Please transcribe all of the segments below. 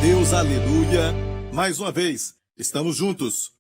Deus, aleluia. Mais uma vez, estamos juntos.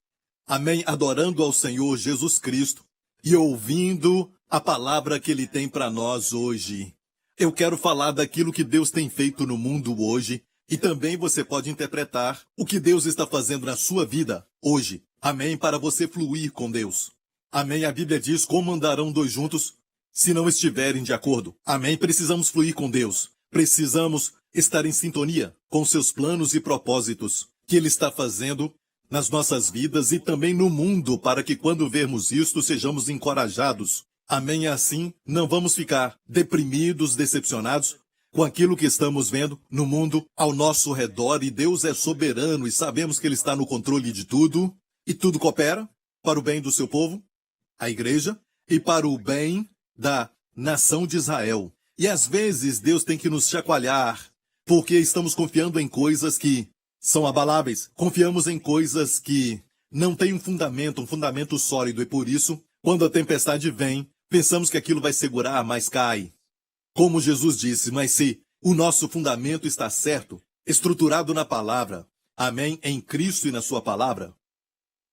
Amém, adorando ao Senhor Jesus Cristo e ouvindo a palavra que Ele tem para nós hoje. Eu quero falar daquilo que Deus tem feito no mundo hoje e também você pode interpretar o que Deus está fazendo na sua vida hoje. Amém, para você fluir com Deus. Amém, a Bíblia diz, como andarão dois juntos se não estiverem de acordo? Amém, precisamos fluir com Deus. Precisamos estar em sintonia com seus planos e propósitos que Ele está fazendo nas nossas vidas e também no mundo, para que quando vermos isto, sejamos encorajados. Amém? Assim, não vamos ficar deprimidos, decepcionados com aquilo que estamos vendo no mundo ao nosso redor. E Deus é soberano e sabemos que Ele está no controle de tudo. E tudo coopera para o bem do seu povo, a igreja, e para o bem da nação de Israel. E às vezes Deus tem que nos chacoalhar, porque estamos confiando em coisas que são abaláveis. Confiamos em coisas que não têm um fundamento sólido. E por isso, quando a tempestade vem, pensamos que aquilo vai segurar, mas cai. Como Jesus disse, mas se o nosso fundamento está certo, estruturado na palavra, amém, em Cristo e na sua palavra,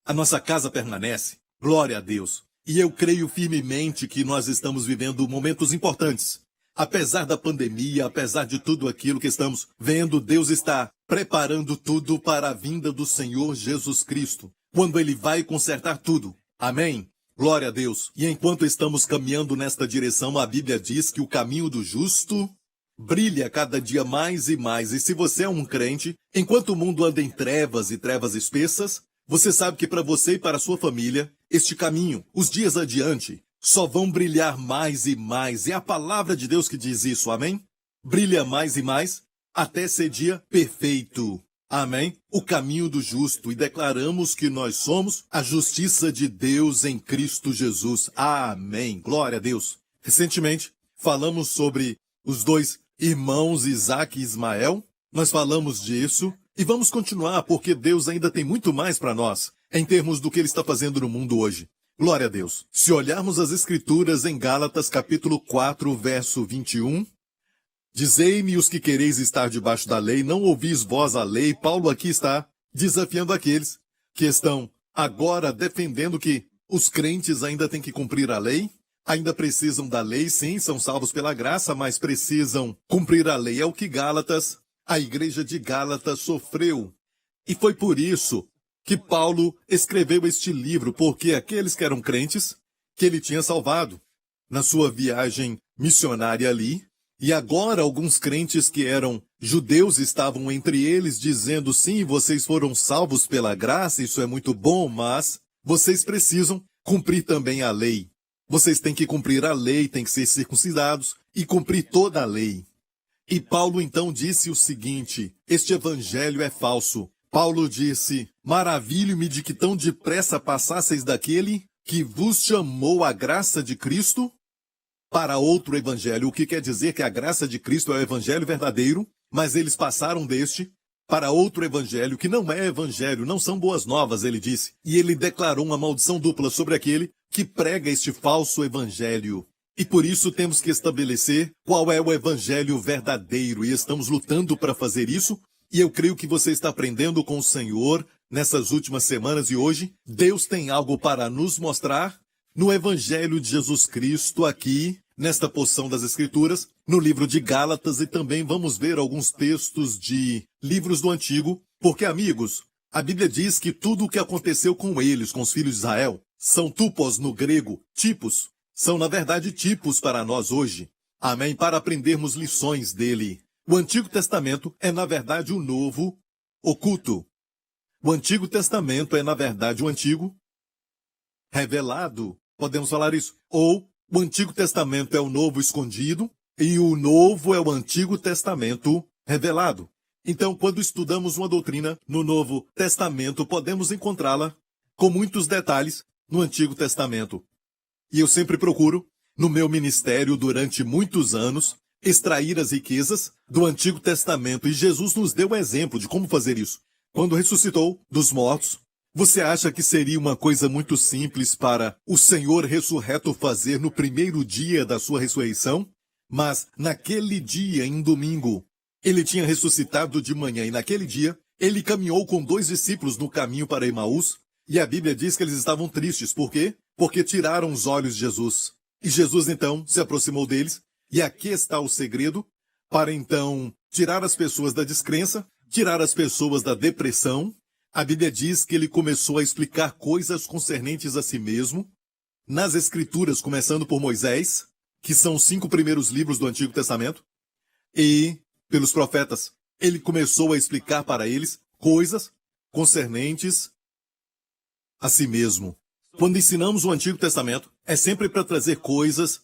a nossa casa permanece. Glória a Deus. E eu creio firmemente que nós estamos vivendo momentos importantes. Apesar da pandemia, apesar de tudo aquilo que estamos vendo, Deus está preparando tudo para a vinda do Senhor Jesus Cristo, quando Ele vai consertar tudo. Amém? Glória a Deus. E enquanto estamos caminhando nesta direção, a Bíblia diz que o caminho do justo brilha cada dia mais e mais. E se você é um crente, enquanto o mundo anda em trevas e trevas espessas, você sabe que para você e para a sua família, este caminho, os dias adiante, só vão brilhar mais e mais. É a palavra de Deus que diz isso, amém? Brilha mais e mais, até ser dia perfeito. Amém? O caminho do justo. E declaramos que nós somos a justiça de Deus em Cristo Jesus. Amém. Glória a Deus. Recentemente, falamos sobre os dois irmãos Isaac e Ismael. Nós falamos disso e vamos continuar, porque Deus ainda tem muito mais para nós, em termos do que Ele está fazendo no mundo hoje. Glória a Deus. Se olharmos as Escrituras em Gálatas capítulo 4, verso 21, dizei-me os que quereis estar debaixo da lei, não ouvis vós a lei. Paulo aqui está desafiando aqueles que estão agora defendendo que os crentes ainda têm que cumprir a lei, ainda precisam da lei, sim, são salvos pela graça, mas precisam cumprir a lei. É o que Gálatas, a igreja de Gálatas sofreu. E foi por isso que Paulo escreveu este livro, porque aqueles que eram crentes, que ele tinha salvado na sua viagem missionária ali, e agora alguns crentes que eram judeus estavam entre eles dizendo, sim, vocês foram salvos pela graça, isso é muito bom, mas vocês precisam cumprir também a lei. Vocês têm que cumprir a lei, têm que ser circuncidados e cumprir toda a lei. E Paulo então disse o seguinte, este evangelho é falso. Paulo disse, maravilho-me de que tão depressa passasseis daquele que vos chamou a graça de Cristo para outro evangelho. O que quer dizer que a graça de Cristo é o evangelho verdadeiro, mas eles passaram deste para outro evangelho, que não é evangelho, não são boas novas, ele disse. E ele declarou uma maldição dupla sobre aquele que prega este falso evangelho. E por isso temos que estabelecer qual é o evangelho verdadeiro, e estamos lutando para fazer isso. E eu creio que você está aprendendo com o Senhor nessas últimas semanas e hoje Deus tem algo para nos mostrar no Evangelho de Jesus Cristo aqui, nesta porção das Escrituras, no livro de Gálatas, e também vamos ver alguns textos de livros do Antigo, porque, amigos, a Bíblia diz que tudo o que aconteceu com eles, com os filhos de Israel, são tupos no grego, tipos, são na verdade tipos para nós hoje. Amém? Para aprendermos lições dele. O Antigo Testamento é, na verdade, o Novo oculto. O Antigo Testamento é, na verdade, o Antigo revelado. Podemos falar isso. Ou o Antigo Testamento é o Novo escondido e o Novo é o Antigo Testamento revelado. Então, quando estudamos uma doutrina no Novo Testamento, podemos encontrá-la com muitos detalhes no Antigo Testamento. E eu sempre procuro, no meu ministério durante muitos anos, extrair as riquezas do Antigo Testamento. E Jesus nos deu o exemplo de como fazer isso. Quando ressuscitou dos mortos, você acha que seria uma coisa muito simples para o Senhor ressurreto fazer no primeiro dia da sua ressurreição? Mas naquele dia, em domingo, Ele tinha ressuscitado de manhã e naquele dia, ele caminhou com 2 discípulos no caminho para Emaús, e a Bíblia diz que eles estavam tristes. Por quê? Porque tiraram os olhos de Jesus. E Jesus então se aproximou deles, e aqui está o segredo, para então tirar as pessoas da descrença, tirar as pessoas da depressão. A Bíblia diz que ele começou a explicar coisas concernentes a si mesmo, nas Escrituras, começando por Moisés, que são os 5 primeiros livros do Antigo Testamento, e pelos profetas. Ele começou a explicar para eles coisas concernentes a si mesmo. Quando ensinamos o Antigo Testamento, é sempre para trazer coisas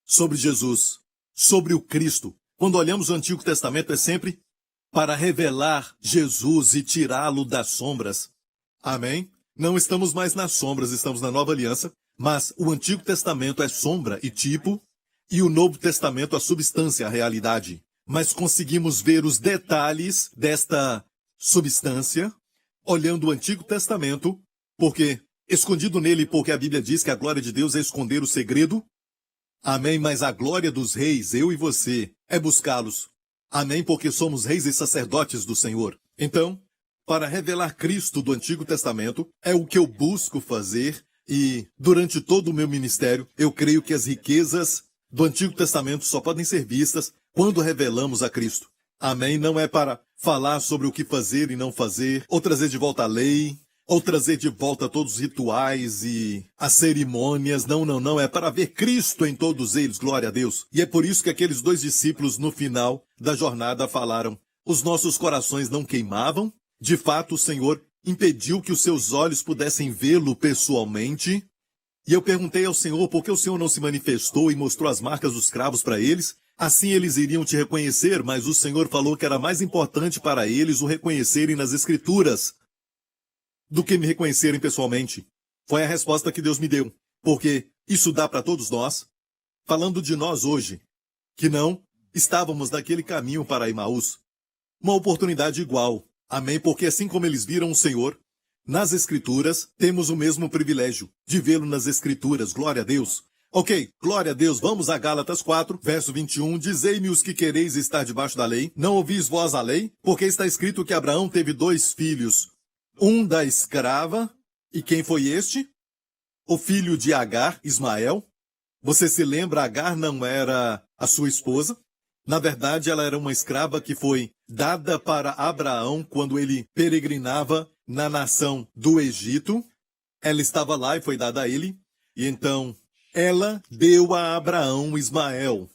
sobre Jesus, sobre o Cristo. Quando olhamos o Antigo Testamento, é sempre para revelar Jesus e tirá-lo das sombras. Amém? Não estamos mais nas sombras, estamos na Nova Aliança, mas o Antigo Testamento é sombra e tipo, e o Novo Testamento a substância, a realidade. Mas conseguimos ver os detalhes desta substância olhando o Antigo Testamento, porque escondido nele, porque a Bíblia diz que a glória de Deus é esconder o segredo. Amém, mas a glória dos reis, eu e você, é buscá-los. Amém, porque somos reis e sacerdotes do Senhor. Então, para revelar Cristo do Antigo Testamento, é o que eu busco fazer, e durante todo o meu ministério, eu creio que as riquezas do Antigo Testamento só podem ser vistas quando revelamos a Cristo. Amém, não é para falar sobre o que fazer e não fazer, ou trazer de volta a lei, ou trazer de volta todos os rituais e as cerimônias. Não. É para ver Cristo em todos eles, glória a Deus. E é por isso que aqueles 2 discípulos, no final da jornada, falaram: os nossos corações não queimavam. De fato, o Senhor impediu que os seus olhos pudessem vê-lo pessoalmente. E eu perguntei ao Senhor por que o Senhor não se manifestou e mostrou as marcas dos cravos para eles. Assim eles iriam te reconhecer, mas o Senhor falou que era mais importante para eles o reconhecerem nas Escrituras do que me reconhecerem pessoalmente. Foi a resposta que Deus me deu, porque isso dá para todos nós, falando de nós hoje, que não estávamos naquele caminho para Emaús. Uma oportunidade igual, amém, porque assim como eles viram o Senhor nas Escrituras, temos o mesmo privilégio de vê-lo nas Escrituras, glória a Deus. Ok, glória a Deus, vamos a Gálatas 4, verso 21, dizei-me os que quereis estar debaixo da lei, não ouvis vós a lei? Porque está escrito que Abraão teve 2 filhos, um da escrava, e quem foi este? O filho de Agar, Ismael. Você se lembra, Agar não era a sua esposa. Na verdade, ela era uma escrava que foi dada para Abraão quando ele peregrinava na nação do Egito. Ela estava lá e foi dada a ele. E então, ela deu a Abraão Ismael.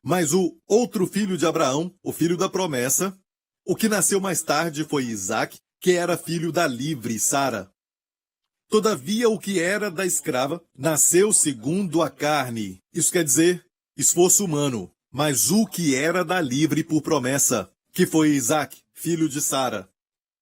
Mas o outro filho de Abraão, o filho da promessa, o que nasceu mais tarde foi Isaque, que era filho da livre Sara. Todavia, o que era da escrava nasceu segundo a carne. Isso quer dizer esforço humano. Mas o que era da livre por promessa, que foi Isaque, filho de Sara.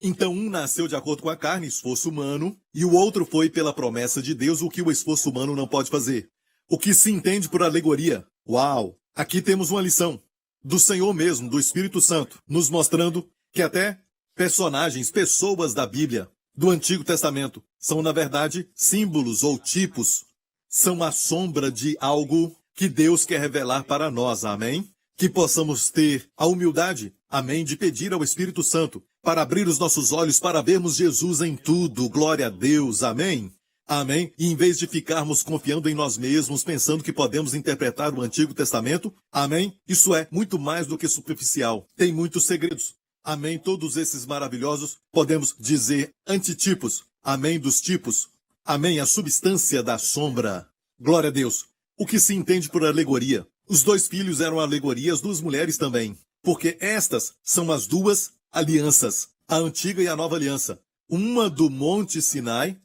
Então um nasceu de acordo com a carne, esforço humano, e o outro foi pela promessa de Deus, o que o esforço humano não pode fazer. O que se entende por alegoria. Uau! Aqui temos uma lição do Senhor mesmo, do Espírito Santo, nos mostrando que até personagens, pessoas da Bíblia, do Antigo Testamento, são na verdade símbolos ou tipos. São a sombra de algo que Deus quer revelar para nós, amém? Que possamos ter a humildade, amém, de pedir ao Espírito Santo para abrir os nossos olhos para vermos Jesus em tudo, glória a Deus, amém? Amém? E em vez de ficarmos confiando em nós mesmos, pensando que podemos interpretar o Antigo Testamento, amém? Isso é muito mais do que superficial, tem muitos segredos, amém? Todos esses maravilhosos, podemos dizer antitipos, amém, dos tipos, amém, a substância da sombra, glória a Deus. O que se entende por alegoria? Os 2 filhos eram alegoria, as 2 mulheres também. Porque estas são as 2 alianças, a antiga e a nova aliança. Uma do Monte Sinai,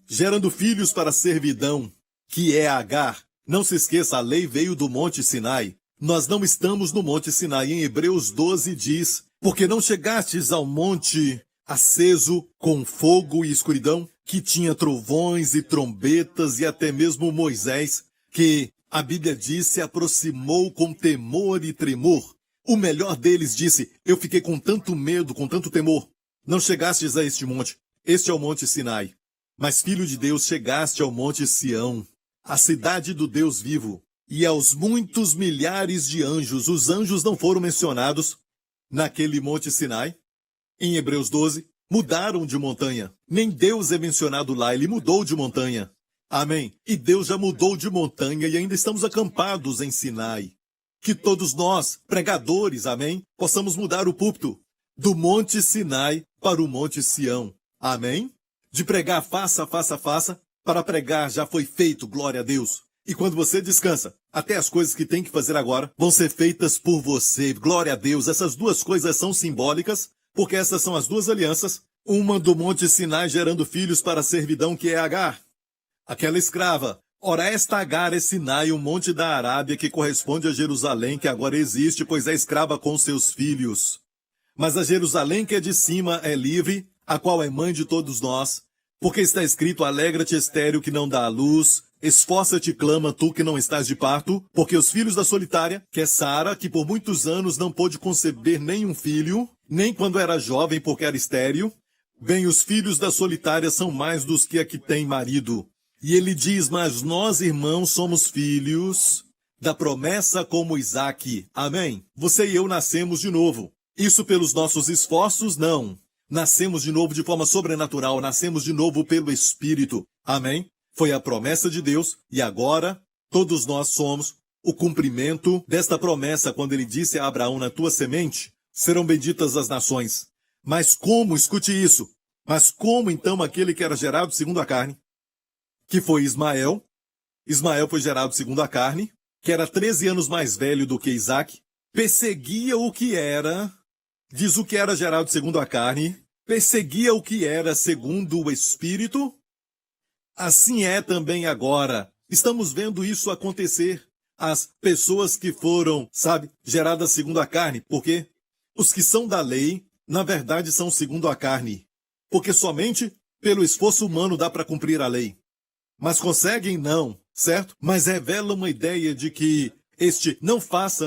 gerando filhos para a servidão, que é Agar. Não se esqueça, a lei veio do Monte Sinai. Nós não estamos no Monte Sinai. Em Hebreus 12 diz, porque não chegastes ao monte aceso com fogo e escuridão, que tinha trovões e trombetas e até mesmo Moisés, que a Bíblia diz se aproximou com temor e tremor. O melhor deles disse, eu fiquei com tanto medo, com tanto temor. Não chegastes a este monte. Este é o Monte Sinai. Mas, filho de Deus, chegaste ao Monte Sião, a cidade do Deus vivo, e aos muitos milhares de anjos. Os anjos não foram mencionados naquele Monte Sinai. Em Hebreus 12, mudaram de montanha. Nem Deus é mencionado lá, ele mudou de montanha. Amém. E Deus já mudou de montanha e ainda estamos acampados em Sinai. Que todos nós, pregadores, amém, possamos mudar o púlpito do Monte Sinai para o Monte Sião. Amém? De pregar faça, para pregar já foi feito, glória a Deus. E quando você descansa, até as coisas que tem que fazer agora vão ser feitas por você, glória a Deus. Essas duas coisas são simbólicas, porque essas são as duas alianças, uma do Monte Sinai gerando filhos para a servidão, que é Agar, aquela escrava. Ora, esta Agar é Sinai, um monte da Arábia que corresponde a Jerusalém, que agora existe, pois é escrava com seus filhos. Mas a Jerusalém que é de cima é livre, a qual é mãe de todos nós, porque está escrito: alegra-te, estéril, que não dá à luz, esforça-te, clama, tu que não estás de parto, porque os filhos da solitária, que é Sara, que por muitos anos não pôde conceber nenhum filho, nem quando era jovem, porque era estéril, bem, os filhos da solitária são mais dos que a que tem marido. E ele diz: mas nós, irmãos, somos filhos da promessa como Isaque. Amém? Você e eu nascemos de novo. Isso pelos nossos esforços? Não. Nascemos de novo de forma sobrenatural, nascemos de novo pelo Espírito. Amém? Foi a promessa de Deus e agora todos nós somos o cumprimento desta promessa quando ele disse a Abraão: na tua semente serão benditas as nações. Mas como, escute isso, mas como então aquele que era gerado segundo a carne, que foi Ismael foi gerado segundo a carne, que era 13 anos mais velho do que Isaque, perseguia o que era, diz o que era gerado segundo a carne, perseguia o que era segundo o Espírito. Assim é também agora. Estamos vendo isso acontecer. As pessoas que foram, geradas segundo a carne, porque os que são da lei, na verdade, são segundo a carne. Porque somente pelo esforço humano dá para cumprir a lei. Mas conseguem? Não, certo? Mas revela uma ideia de que este não faça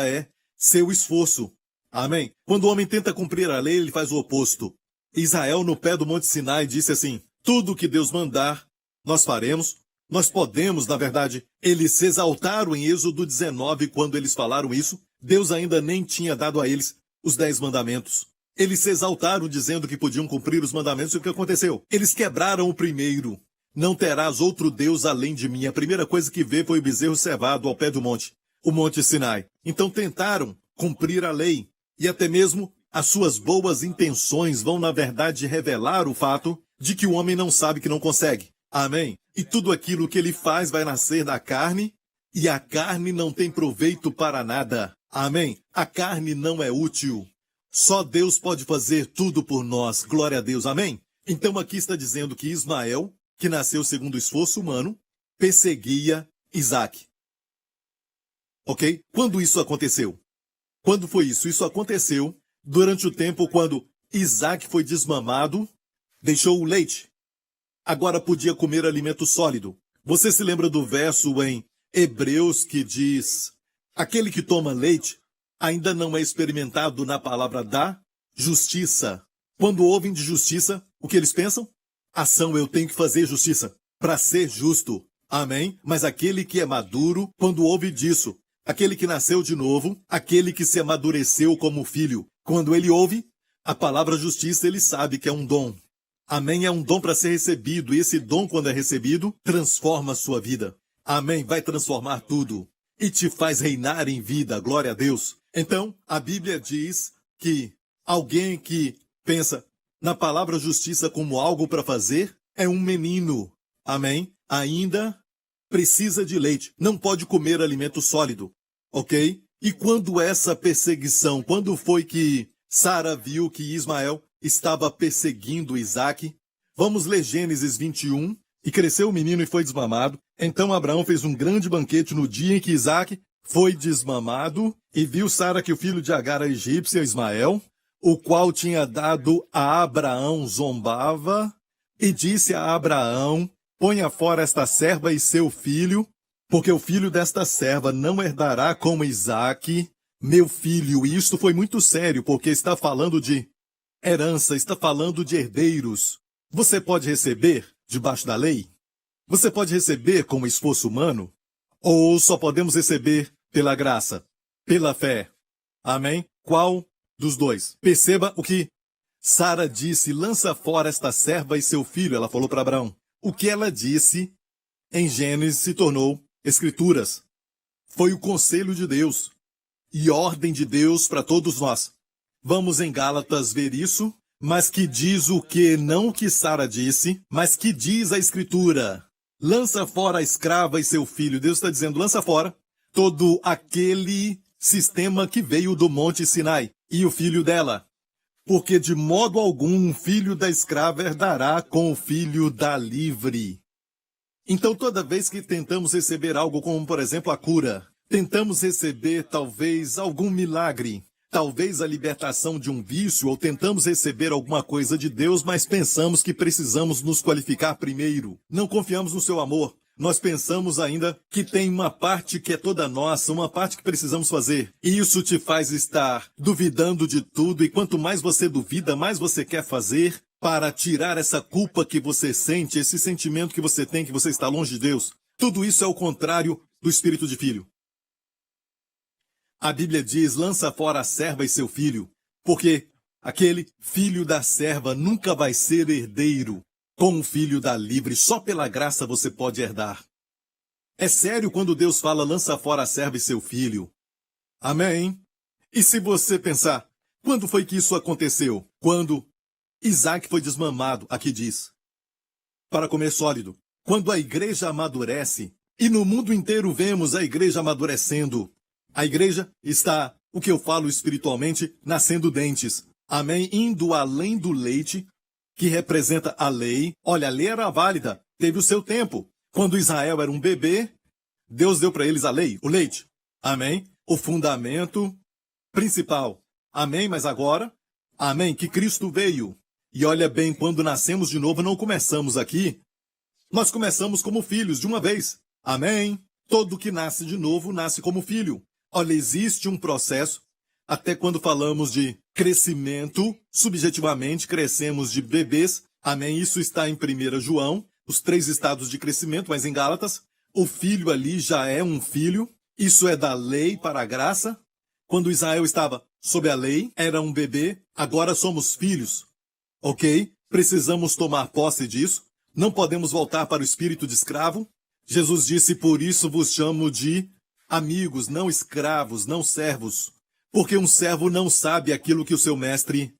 é seu esforço. Amém? Quando o homem tenta cumprir a lei, ele faz o oposto. Israel, no pé do Monte Sinai, disse assim: tudo que Deus mandar, nós faremos. Nós podemos, na verdade, eles se exaltaram em Êxodo 19, quando eles falaram isso. Deus ainda nem tinha dado a eles os 10 mandamentos. Eles se exaltaram dizendo que podiam cumprir os mandamentos, e o que aconteceu? Eles quebraram o primeiro. Não terás outro Deus além de mim. A primeira coisa que veio foi o bezerro cevado ao pé do monte, o Monte Sinai. Então tentaram cumprir a lei, e até mesmo as suas boas intenções vão, na verdade, revelar o fato de que o homem não sabe que não consegue. Amém? E tudo aquilo que ele faz vai nascer da carne, e a carne não tem proveito para nada. Amém? A carne não é útil. Só Deus pode fazer tudo por nós. Glória a Deus. Amém? Então aqui está dizendo que Ismael, que nasceu segundo o esforço humano, perseguia Isaque. Ok? Quando isso aconteceu? Quando foi isso? Isso aconteceu durante o tempo quando Isaque foi desmamado, deixou o leite. Agora podia comer alimento sólido. Você se lembra do verso em Hebreus que diz: aquele que toma leite ainda não é experimentado na palavra da justiça. Quando ouvem de justiça, o que eles pensam? Ação, eu tenho que fazer justiça para ser justo. Amém? Mas aquele que é maduro, quando ouve disso, aquele que nasceu de novo, aquele que se amadureceu como filho, quando ele ouve a palavra justiça, ele sabe que é um dom. Amém? É um dom para ser recebido, e esse dom, quando é recebido, transforma a sua vida. Amém? Vai transformar tudo e te faz reinar em vida. Glória a Deus. Então, a Bíblia diz que alguém que pensa na palavra justiça como algo para fazer é um menino. Amém? Ainda precisa de leite. Não pode comer alimento sólido. Ok? E quando essa perseguição, quando foi que Sara viu que Ismael estava perseguindo Isaque? Vamos ler Gênesis 21. E cresceu o menino e foi desmamado. Então Abraão fez um grande banquete no dia em que Isaque foi desmamado, e viu Sara que o filho de Agar, a egípcia, Ismael, o qual tinha dado a Abraão, zombava, e disse a Abraão: ponha fora esta serva e seu filho, porque o filho desta serva não herdará como Isaque, meu filho. E isto foi muito sério, porque está falando de herança, está falando de herdeiros. Você pode receber debaixo da lei? Você pode receber como esforço humano? Ou só podemos receber pela graça, pela fé? Amém? Qual dos dois? Perceba o que Sara disse: lança fora esta serva e seu filho. Ela falou para Abraão. O que ela disse em Gênesis se tornou Escrituras. Foi o conselho de Deus e ordem de Deus para todos nós. Vamos em Gálatas ver isso, mas que diz o que? Não o que Sara disse, mas que diz a Escritura. Lança fora a escrava e seu filho. Deus está dizendo, lança fora todo aquele sistema que veio do Monte Sinai e o filho dela. Porque de modo algum um filho da escrava herdará com o filho da livre. Então toda vez que tentamos receber algo como, por exemplo, a cura, tentamos receber talvez algum milagre, talvez a libertação de um vício, ou tentamos receber alguma coisa de Deus, mas pensamos que precisamos nos qualificar primeiro. Não confiamos no seu amor. Nós pensamos ainda que tem uma parte que é toda nossa, uma parte que precisamos fazer. E isso te faz estar duvidando de tudo, e quanto mais você duvida, mais você quer fazer para tirar essa culpa que você sente, esse sentimento que você tem, que você está longe de Deus. Tudo isso é o contrário do espírito de filho. A Bíblia diz, lança fora a serva e seu filho, porque aquele filho da serva nunca vai ser herdeiro com o filho da livre. Só pela graça você pode herdar. É sério quando Deus fala, lança fora a serva e seu filho. Amém? E se você pensar, quando foi que isso aconteceu? Quando Isaac foi desmamado, aqui diz, para comer sólido. Quando a igreja amadurece, e no mundo inteiro vemos a igreja amadurecendo, a igreja está, o que eu falo espiritualmente, nascendo dentes. Amém? Indo além do leite, que representa a lei. Olha, a lei era válida, teve o seu tempo. Quando Israel era um bebê, Deus deu para eles a lei, o leite. Amém? O fundamento principal. Amém? Mas agora, amém, que Cristo veio. E olha bem, quando nascemos de novo, não começamos aqui. Nós começamos como filhos de uma vez. Amém? Todo que nasce de novo, nasce como filho. Olha, existe um processo, até quando falamos de crescimento, subjetivamente crescemos de bebês. Amém? Isso está em 1 João, os 3 estados de crescimento, mas em Gálatas, o filho ali já é um filho. Isso é da lei para a graça. Quando Israel estava sob a lei, era um bebê, agora somos filhos. Ok? Precisamos tomar posse disso. Não podemos voltar para o espírito de escravo. Jesus disse, por isso vos chamo de amigos, não escravos, não servos. Porque um servo não sabe aquilo que o seu mestre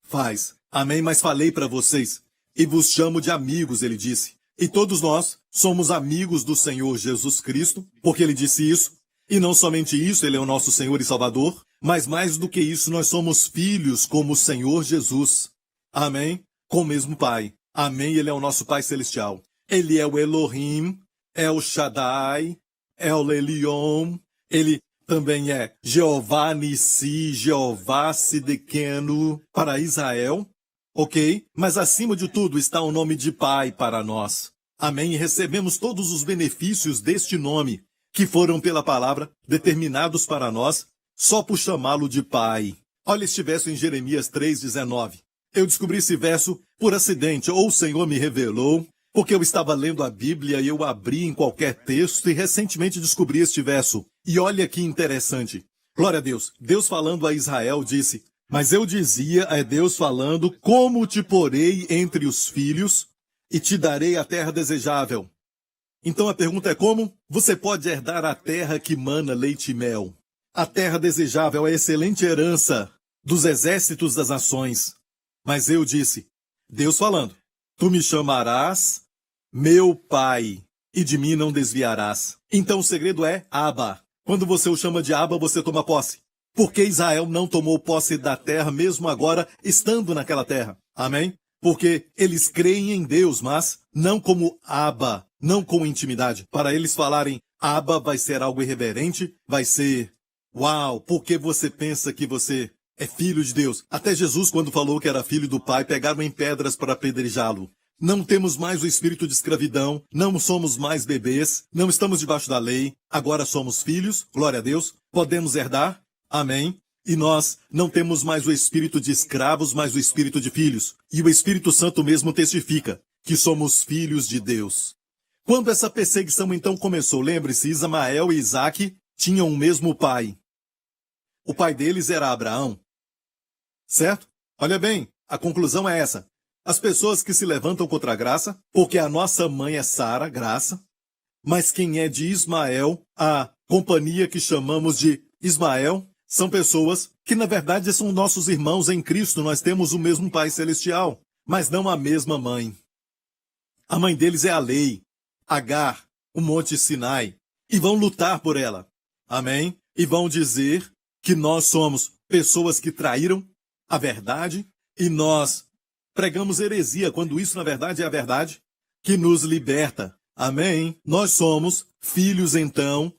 faz. Amém? Mas falei para vocês. E vos chamo de amigos, ele disse. E todos nós somos amigos do Senhor Jesus Cristo, porque ele disse isso. E não somente isso, ele é o nosso Senhor e Salvador, mas mais do que isso, nós somos filhos como o Senhor Jesus. Amém? Com o mesmo Pai. Amém? Ele é o nosso Pai Celestial. Ele é o Elohim, é o Shaddai, é o Elion. Ele também é Jeová Nissi, Jeová Sidequeno para Israel. Ok? Mas acima de tudo está o nome de Pai para nós. Amém? E recebemos todos os benefícios deste nome, que foram pela palavra determinados para nós, só por chamá-lo de Pai. Olha este verso em Jeremias 3,19. Eu descobri esse verso por acidente, ou o Senhor me revelou, porque eu estava lendo a Bíblia e eu abri em qualquer texto e recentemente descobri este verso. E olha que interessante. Glória a Deus. Deus falando a Israel disse, mas eu dizia, é Deus falando, como te porei entre os filhos e te darei a terra desejável. Então a pergunta é como você pode herdar a terra que mana leite e mel? A terra desejável é a excelente herança dos exércitos das nações. Mas eu disse, Deus falando, tu me chamarás meu Pai, e de mim não desviarás. Então o segredo é Abba. Quando você o chama de Abba, você toma posse. Porque Israel não tomou posse da terra, mesmo agora estando naquela terra. Amém? Porque eles creem em Deus, mas não como Abba, não com intimidade. Para eles falarem Abba vai ser algo irreverente, vai ser, uau, porque você pensa que você é filho de Deus. Até Jesus, quando falou que era filho do Pai, pegaram em pedras para apedrejá-lo. Não temos mais o espírito de escravidão, não somos mais bebês, não estamos debaixo da lei, agora somos filhos, glória a Deus, podemos herdar, amém. E nós não temos mais o espírito de escravos, mas o espírito de filhos. E o Espírito Santo mesmo testifica que somos filhos de Deus. Quando essa perseguição então começou, lembre-se, Ismael e Isaque tinham o mesmo pai. O pai deles era Abraão. Certo? Olha bem, a conclusão é essa. As pessoas que se levantam contra a graça, porque a nossa mãe é Sara, graça, mas quem é de Ismael, a companhia que chamamos de Ismael, são pessoas que na verdade são nossos irmãos em Cristo. Nós temos o mesmo Pai Celestial, mas não a mesma mãe. A mãe deles é a lei, Agar, o Monte Sinai, e vão lutar por ela. Amém? E vão dizer que nós somos pessoas que traíram a verdade e nós pregamos heresia, quando isso na verdade é a verdade que nos liberta. Amém? Nós somos filhos então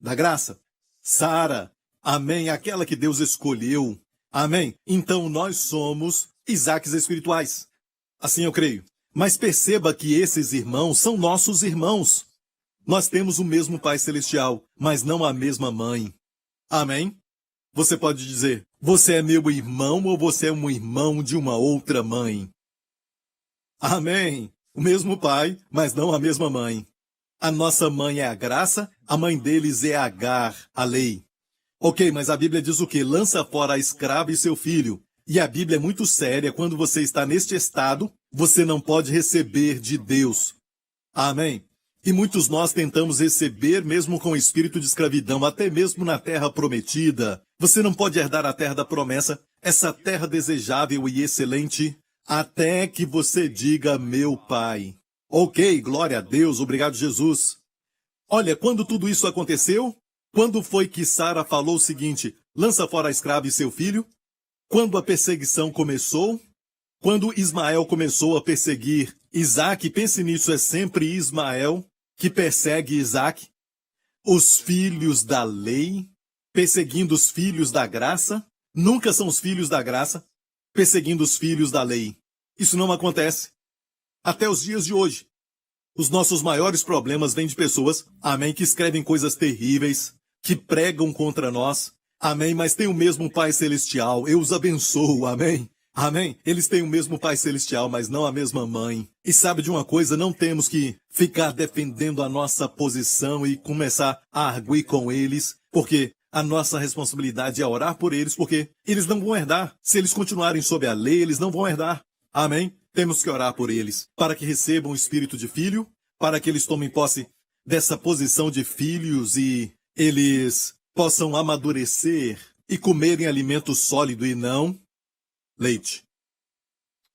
da graça. Sara, amém, aquela que Deus escolheu. Amém? Então nós somos Isaques espirituais. Assim eu creio. Mas perceba que esses irmãos são nossos irmãos. Nós temos o mesmo Pai Celestial, mas não a mesma mãe. Amém? Você pode dizer, você é meu irmão ou você é um irmão de uma outra mãe? Amém? O mesmo pai, mas não a mesma mãe. A nossa mãe é a graça, a mãe deles é Agar, a lei. Ok, mas a Bíblia diz o quê? Lança fora a escrava e seu filho. E a Bíblia é muito séria. Quando você está neste estado, você não pode receber de Deus. Amém? E muitos nós tentamos receber mesmo com o espírito de escravidão, até mesmo na terra prometida. Você não pode herdar a terra da promessa, essa terra desejável e excelente, até que você diga meu Pai. Ok, glória a Deus, obrigado Jesus. Olha, quando tudo isso aconteceu, quando foi que Sara falou o seguinte, lança fora a escrava e seu filho? Quando a perseguição começou? Quando Ismael começou a perseguir Isaque, pense nisso, é sempre Ismael que persegue Isaque. Os filhos da lei, perseguindo os filhos da graça, nunca são os filhos da graça, perseguindo os filhos da lei. Isso não acontece. Até os dias de hoje. Os nossos maiores problemas vêm de pessoas, amém, que escrevem coisas terríveis, que pregam contra nós, amém, mas tem o mesmo Pai Celestial, eu os abençoo, amém. Amém? Eles têm o mesmo Pai Celestial, mas não a mesma mãe. E sabe de uma coisa? Não temos que ficar defendendo a nossa posição e começar a arguir com eles, porque a nossa responsabilidade é orar por eles, porque eles não vão herdar. Se eles continuarem sob a lei, eles não vão herdar. Amém? Temos que orar por eles, para que recebam o espírito de filho, para que eles tomem posse dessa posição de filhos e eles possam amadurecer e comerem alimento sólido e não leite.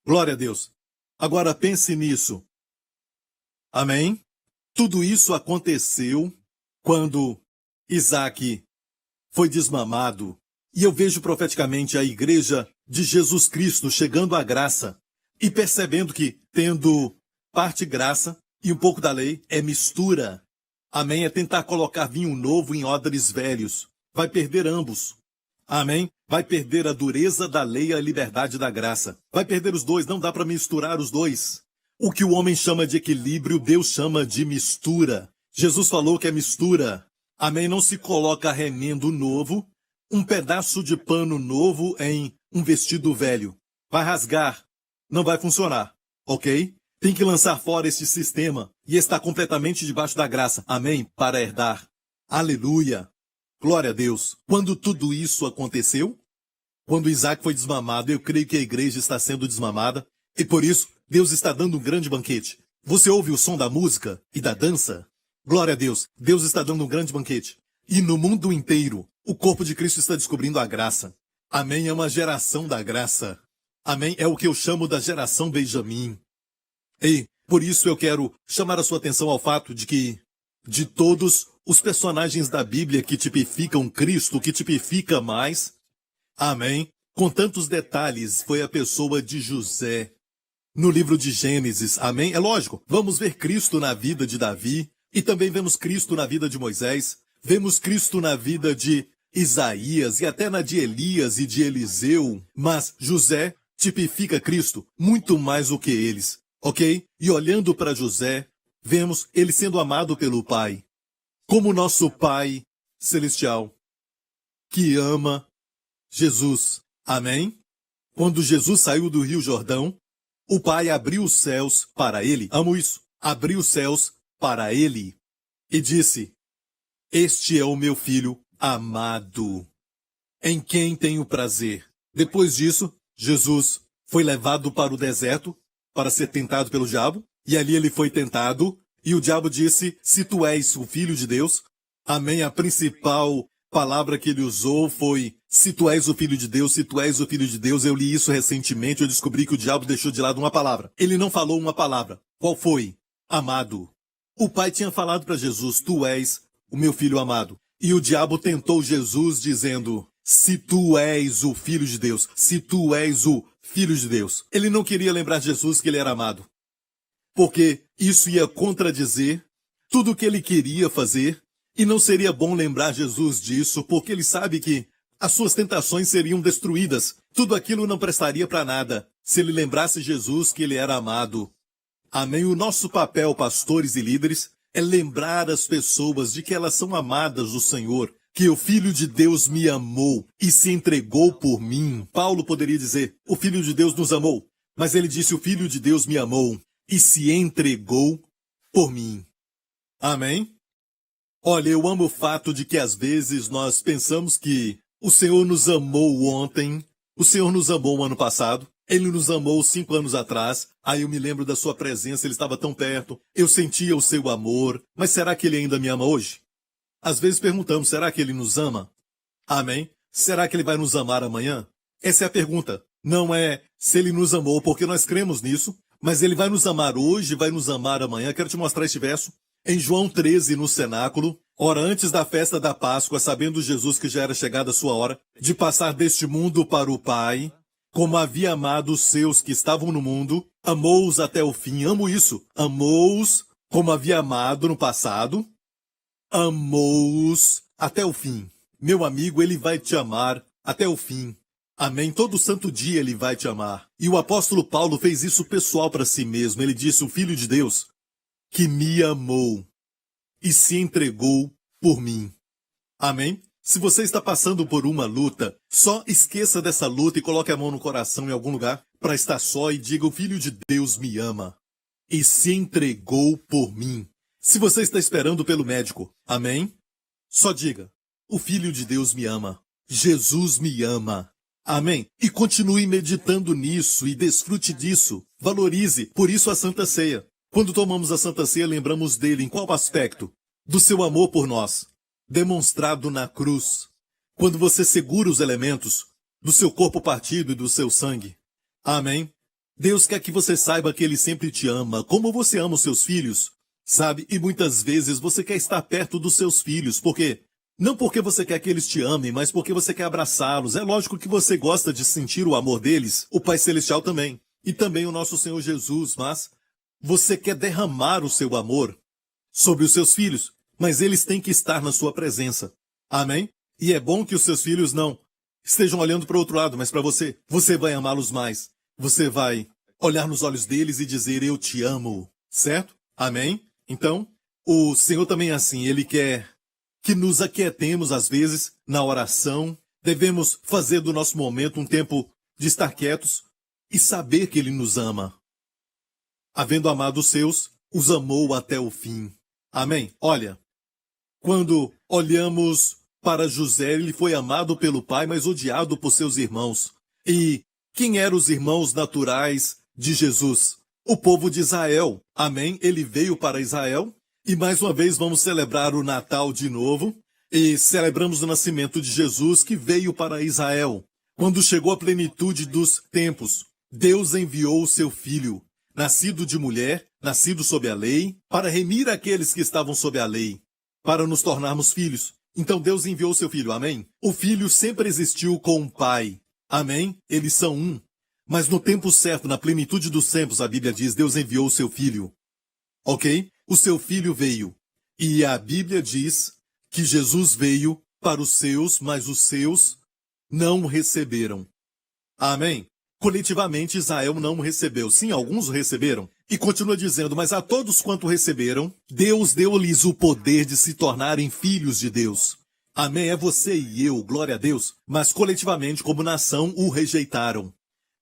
Glória a Deus. Agora pense nisso. Amém? Tudo isso aconteceu quando Isaque foi desmamado. E eu vejo profeticamente a igreja de Jesus Cristo chegando à graça e percebendo que, tendo parte graça e um pouco da lei, é mistura. Amém? É tentar colocar vinho novo em odres velhos. Vai perder ambos. Amém? Vai perder a dureza da lei e a liberdade da graça. Vai perder os dois, não dá para misturar os dois. O que o homem chama de equilíbrio, Deus chama de mistura. Jesus falou que é mistura. Amém? Não se coloca remendo novo, um pedaço de pano novo em um vestido velho. Vai rasgar. Não vai funcionar. Ok? Tem que lançar fora este sistema e estar completamente debaixo da graça. Amém? Para herdar. Aleluia. Glória a Deus. Quando tudo isso aconteceu, quando Isaac foi desmamado, eu creio que a igreja está sendo desmamada, e por isso Deus está dando um grande banquete. Você ouve o som da música e da dança? Glória a Deus. Deus está dando um grande banquete. E no mundo inteiro, o corpo de Cristo está descobrindo a graça. Amém? É uma geração da graça. Amém? É o que eu chamo da geração Benjamim. E por isso eu quero chamar a sua atenção ao fato de que, de todos os personagens da Bíblia que tipificam Cristo, que tipifica mais, amém, com tantos detalhes, foi a pessoa de José. No livro de Gênesis, amém? É lógico, vamos ver Cristo na vida de Davi, e também vemos Cristo na vida de Moisés, vemos Cristo na vida de Isaías, e até na de Elias e de Eliseu, mas José tipifica Cristo muito mais do que eles, ok? E olhando para José, vemos ele sendo amado pelo Pai, como nosso Pai Celestial, que ama Jesus. Amém? Quando Jesus saiu do Rio Jordão, o Pai abriu os céus para ele. Amo isso. Abriu os céus para ele e disse, este é o meu filho amado. em quem tenho prazer. Depois disso, Jesus foi levado para o deserto para ser tentado pelo diabo, e ali ele foi tentado, e o diabo disse, se tu és o Filho de Deus, amém, a principal palavra que ele usou foi, se tu és o Filho de Deus, se tu és o Filho de Deus. Eu li isso recentemente, eu descobri que o diabo deixou de lado uma palavra. Ele não falou uma palavra. Qual foi? Amado. O Pai tinha falado para Jesus, tu és o meu Filho amado. E o diabo tentou Jesus dizendo, se tu és o Filho de Deus, se tu és o Filho de Deus. Ele não queria lembrar Jesus que ele era amado, porque isso ia contradizer tudo o que ele queria fazer, e não seria bom lembrar Jesus disso, porque ele sabe que as suas tentações seriam destruídas. Tudo aquilo não prestaria para nada se ele lembrasse Jesus que ele era amado. Amém? O nosso papel, pastores e líderes, é lembrar as pessoas de que elas são amadas do Senhor, que o Filho de Deus me amou e se entregou por mim. Paulo poderia dizer, o Filho de Deus nos amou, mas ele disse, o Filho de Deus me amou e se entregou por mim. Amém? Olha, eu amo o fato de que às vezes nós pensamos que o Senhor nos amou ontem, o Senhor nos amou o ano passado, Ele nos amou 5 anos atrás, aí eu me lembro da sua presença, Ele estava tão perto, eu sentia o seu amor, mas será que Ele ainda me ama hoje? Às vezes perguntamos, será que Ele nos ama? Amém? Será que Ele vai nos amar amanhã? Essa é a pergunta. Não é se Ele nos amou, porque nós cremos nisso, mas Ele vai nos amar hoje, vai nos amar amanhã. Quero te mostrar este verso. Em João 13, no cenáculo, ora antes da festa da Páscoa, sabendo Jesus que já era chegada a sua hora de passar deste mundo para o Pai, como havia amado os seus que estavam no mundo, amou-os até o fim. Amo isso. Amou-os como havia amado no passado, amou-os até o fim. Meu amigo, Ele vai te amar até o fim. Amém? Todo santo dia Ele vai te amar. E o apóstolo Paulo fez isso pessoal para si mesmo. Ele disse, o Filho de Deus, que me amou e se entregou por mim. Amém? Se você está passando por uma luta, só esqueça dessa luta e coloque a mão no coração em algum lugar para estar só e diga, o Filho de Deus me ama e se entregou por mim. Se você está esperando pelo médico, amém? Só diga, o Filho de Deus me ama, Jesus me ama. Amém? E continue meditando nisso e desfrute disso. Valorize, por isso a Santa Ceia. Quando tomamos a Santa Ceia, lembramos dele em qual aspecto? Do seu amor por nós, demonstrado na cruz. Quando você segura os elementos do seu corpo partido e do seu sangue. Amém? Deus quer que você saiba que Ele sempre te ama, como você ama os seus filhos, sabe? E muitas vezes você quer estar perto dos seus filhos, porque não porque você quer que eles te amem, mas porque você quer abraçá-los. É lógico que você gosta de sentir o amor deles, o Pai Celestial também, e também o nosso Senhor Jesus, mas você quer derramar o seu amor sobre os seus filhos, mas eles têm que estar na sua presença. Amém? E é bom que os seus filhos não estejam olhando para o outro lado, mas para você. Você vai amá-los mais. Você vai olhar nos olhos deles e dizer, eu te amo. Certo? Amém? Então, o Senhor também é assim. Ele quer que nos aquietemos às vezes na oração. Devemos fazer do nosso momento um tempo de estar quietos e saber que Ele nos ama. Havendo amado os seus, os amou até o fim. Amém? Olha, quando olhamos para José, ele foi amado pelo pai, mas odiado por seus irmãos. E quem eram os irmãos naturais de Jesus? O povo de Israel. Amém? Ele veio para Israel. E mais uma vez vamos celebrar o Natal de novo. E celebramos o nascimento de Jesus que veio para Israel. Quando chegou a plenitude dos tempos, Deus enviou o seu Filho, nascido de mulher, nascido sob a lei, para remir aqueles que estavam sob a lei, para nos tornarmos filhos. Então Deus enviou o seu Filho, amém? O Filho sempre existiu com o Pai, amém? Eles são um. Mas no tempo certo, na plenitude dos tempos, a Bíblia diz, Deus enviou o seu Filho. Ok? O seu Filho veio. E a Bíblia diz que Jesus veio para os seus, mas os seus não o receberam. Amém? Coletivamente, Israel não o recebeu. Sim, alguns o receberam. E continua dizendo, mas a todos quanto receberam, Deus deu-lhes o poder de se tornarem filhos de Deus. Amém? É você e eu, glória a Deus. Mas coletivamente, como nação, o rejeitaram.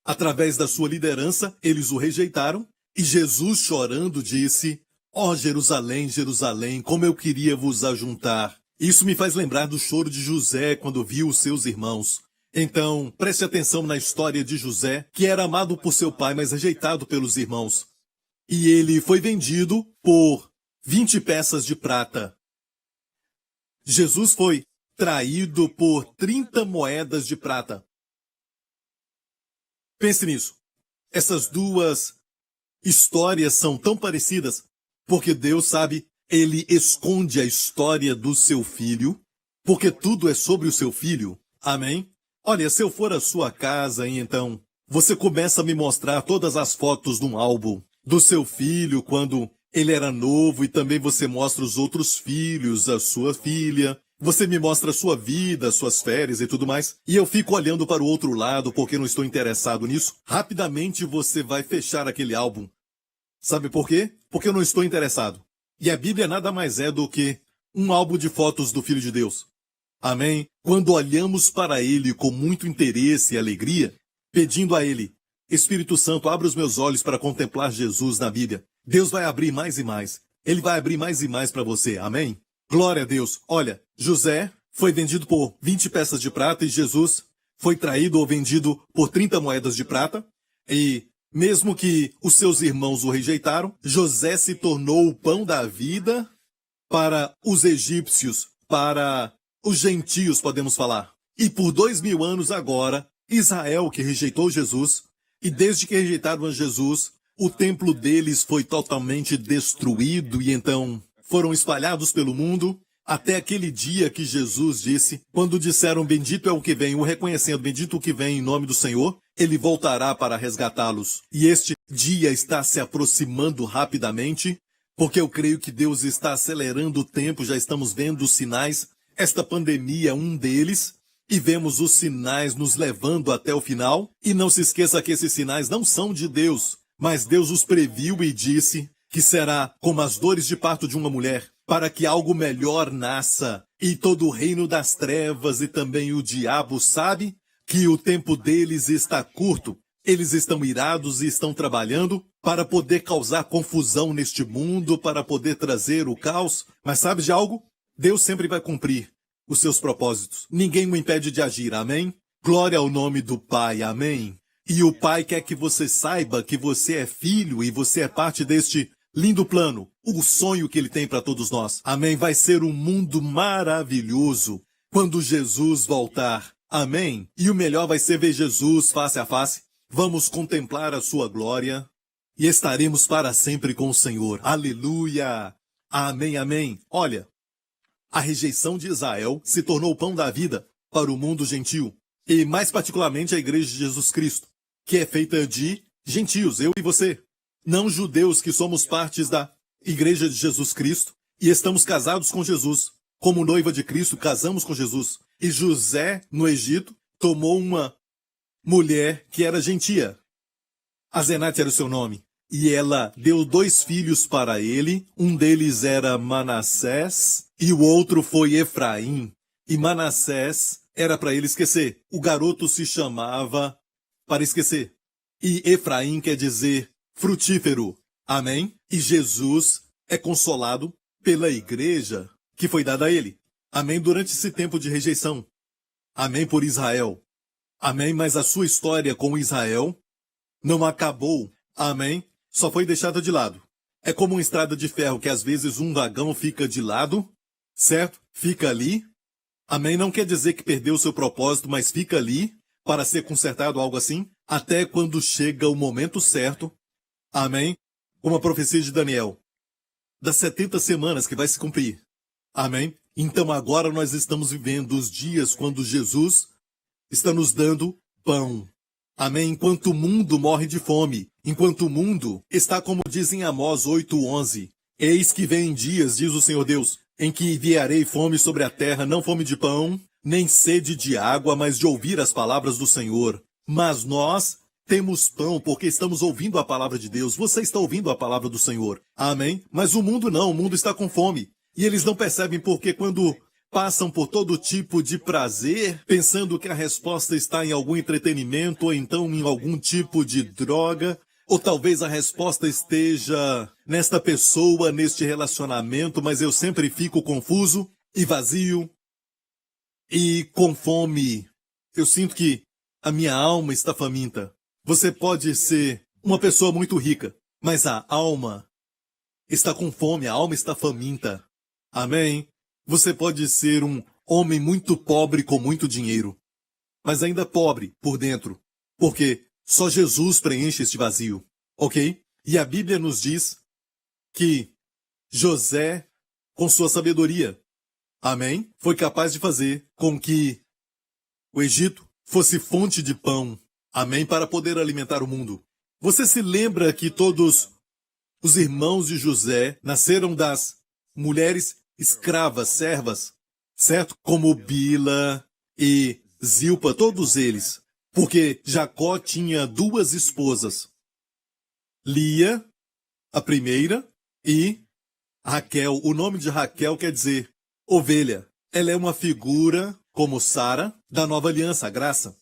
Através da sua liderança, eles o rejeitaram. E Jesus, chorando, disse, ó Jerusalém, Jerusalém, como eu queria vos ajuntar Isso me faz lembrar do choro de José quando viu os seus irmãos. Então, preste atenção na história de José, que era amado por seu pai, mas rejeitado pelos irmãos. E ele foi vendido por 20 peças de prata. Jesus foi traído por 30 moedas de prata. Pense nisso. Essas duas histórias são tão parecidas, porque Deus sabe, ele esconde a história do seu filho, porque tudo é sobre o seu filho. Amém? Olha, se eu for à sua casa e então você começa a me mostrar todas as fotos de um álbum do seu filho quando ele era novo, e também você mostra os outros filhos, a sua filha, você me mostra a sua vida, suas férias e tudo mais, e eu fico olhando para o outro lado porque não estou interessado nisso, rapidamente você vai fechar aquele álbum. Sabe por quê? Porque eu não estou interessado. E a Bíblia nada mais é do que um álbum de fotos do Filho de Deus. Amém? Quando olhamos para ele com muito interesse e alegria, pedindo a ele, Espírito Santo, abra os meus olhos para contemplar Jesus na Bíblia. Deus vai abrir mais e mais. Ele vai abrir mais e mais para você. Amém? Glória a Deus. Olha, José foi vendido por 20 peças de prata e Jesus foi traído ou vendido por 30 moedas de prata. E mesmo que os seus irmãos o rejeitaram, José se tornou o pão da vida para os egípcios, para os gentios, podemos falar. E por 2000 anos agora, Israel, que rejeitou Jesus, e desde que rejeitaram a Jesus, o templo deles foi totalmente destruído e então foram espalhados pelo mundo, até aquele dia que Jesus disse, quando disseram bendito é o que vem, o reconhecendo bendito o que vem em nome do Senhor, ele voltará para resgatá-los. E este dia está se aproximando rapidamente, porque eu creio que Deus está acelerando o tempo, já estamos vendo os sinais. Esta pandemia é um deles, e vemos os sinais nos levando até o final. E não se esqueça que esses sinais não são de Deus, mas Deus os previu e disse que será como as dores de parto de uma mulher, para que algo melhor nasça. E todo o reino das trevas e também o diabo sabe que o tempo deles está curto. Eles estão irados e estão trabalhando para poder causar confusão neste mundo, para poder trazer o caos. Mas sabe de algo? Deus sempre vai cumprir os seus propósitos. Ninguém o impede de agir, amém? Glória ao nome do Pai, amém? E o Pai quer que você saiba que você é filho e você é parte deste lindo plano, o sonho que Ele tem para todos nós. Amém? Vai ser um mundo maravilhoso quando Jesus voltar. Amém? E o melhor vai ser ver Jesus face a face. Vamos contemplar a sua glória e estaremos para sempre com o Senhor. Aleluia! Amém, amém. Olha, a rejeição de Israel se tornou o pão da vida para o mundo gentil, e mais particularmente a Igreja de Jesus Cristo, que é feita de gentios, eu e você, não judeus que somos partes da Igreja de Jesus Cristo e estamos casados com Jesus. Como noiva de Cristo, casamos com Jesus. E José, no Egito, tomou uma mulher que era gentia. Azenate era o seu nome. E ela deu 2 filhos para ele. Um deles era Manassés e o outro foi Efraim. E Manassés era para ele esquecer. O garoto se chamava para esquecer. E Efraim quer dizer frutífero. Amém? E Jesus é consolado pela igreja que foi dada a ele. Amém? Durante esse tempo de rejeição. Amém por Israel. Amém? Mas a sua história com Israel não acabou. Amém? Só foi deixada de lado. É como uma estrada de ferro que às vezes um vagão fica de lado, certo? Fica ali. Amém? Não quer dizer que perdeu o seu propósito, mas fica ali para ser consertado, algo assim, até quando chega o momento certo. Amém? Como a profecia de Daniel, das 70 semanas que vai se cumprir. Amém? Então agora nós estamos vivendo os dias quando Jesus está nos dando pão. Amém? Enquanto o mundo morre de fome, enquanto o mundo está como diz em Amós 8:11, eis que vem dias, diz o Senhor Deus, em que enviarei fome sobre a terra, não fome de pão, nem sede de água, mas de ouvir as palavras do Senhor. Mas nós temos pão porque estamos ouvindo a palavra de Deus. Você está ouvindo a palavra do Senhor. Amém? Mas o mundo não, o mundo está com fome. E eles não percebem porque quando passam por todo tipo de prazer, pensando que a resposta está em algum entretenimento ou então em algum tipo de droga, ou talvez a resposta esteja nesta pessoa, neste relacionamento, mas eu sempre fico confuso. e vazio e com fome. Eu sinto que a minha alma está faminta. Você pode ser uma pessoa muito rica, mas a alma está com fome, a alma está faminta. Amém? Você pode ser um homem muito pobre com muito dinheiro, mas ainda pobre por dentro, porque só Jesus preenche este vazio, ok? E a Bíblia nos diz que José, com sua sabedoria, amém, foi capaz de fazer com que o Egito fosse fonte de pão, amém, para poder alimentar o mundo. Você se lembra que todos os irmãos de José nasceram das mulheres escravas, servas, certo? Como Bila e Zilpa, todos eles. Porque Jacó tinha duas esposas. Lia, a primeira, e Raquel. O nome de Raquel quer dizer ovelha. Ela é uma figura, como Sara, da nova aliança, a graça.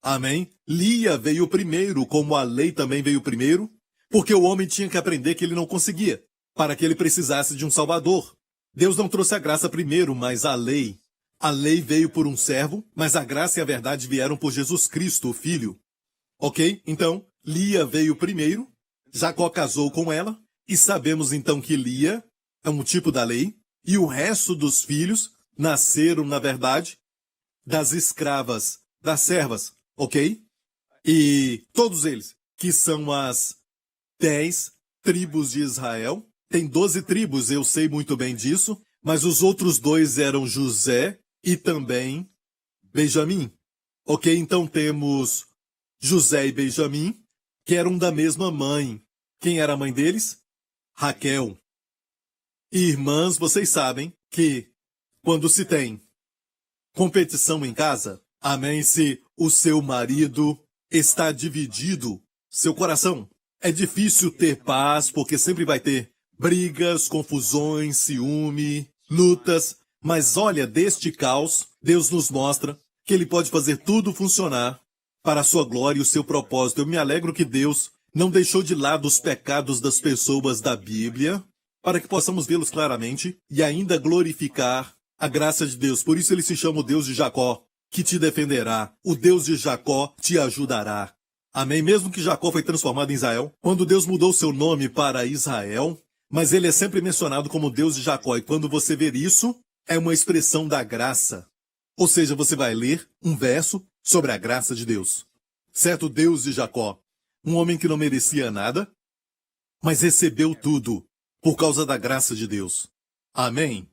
Amém? Lia veio primeiro, como a lei também veio primeiro, porque o homem tinha que aprender que ele não conseguia, para que ele precisasse de um salvador. Deus não trouxe a graça primeiro, mas a lei. A lei veio por um servo, mas a graça e a verdade vieram por Jesus Cristo, o Filho. Ok? Então, Lia veio primeiro, Jacó casou com ela, e sabemos então que Lia é um tipo da lei, e o resto dos filhos nasceram, na verdade, das escravas, das servas, ok? E todos eles, que são as 10 tribos de Israel, tem 12 tribos, eu sei muito bem disso, mas os outros dois eram José e também Benjamim. Ok, então temos José e Benjamim, que eram da mesma mãe. Quem era a mãe deles? Raquel. E irmãs, vocês sabem que quando se tem competição em casa, amém, se o seu marido está dividido, seu coração, é difícil ter paz, porque sempre vai ter brigas, confusões, ciúme, lutas. Mas olha, deste caos, Deus nos mostra que Ele pode fazer tudo funcionar para a sua glória e o seu propósito. Eu me alegro que Deus não deixou de lado os pecados das pessoas da Bíblia, para que possamos vê-los claramente e ainda glorificar a graça de Deus. Por isso ele se chama o Deus de Jacó, que te defenderá. O Deus de Jacó te ajudará. Amém? Mesmo que Jacó foi transformado em Israel, quando Deus mudou seu nome para Israel, mas ele é sempre mencionado como Deus de Jacó. E quando você ver isso, é uma expressão da graça. Ou seja, você vai ler um verso sobre a graça de Deus. Certo? Deus de Jacó, um homem que não merecia nada, mas recebeu tudo por causa da graça de Deus. Amém?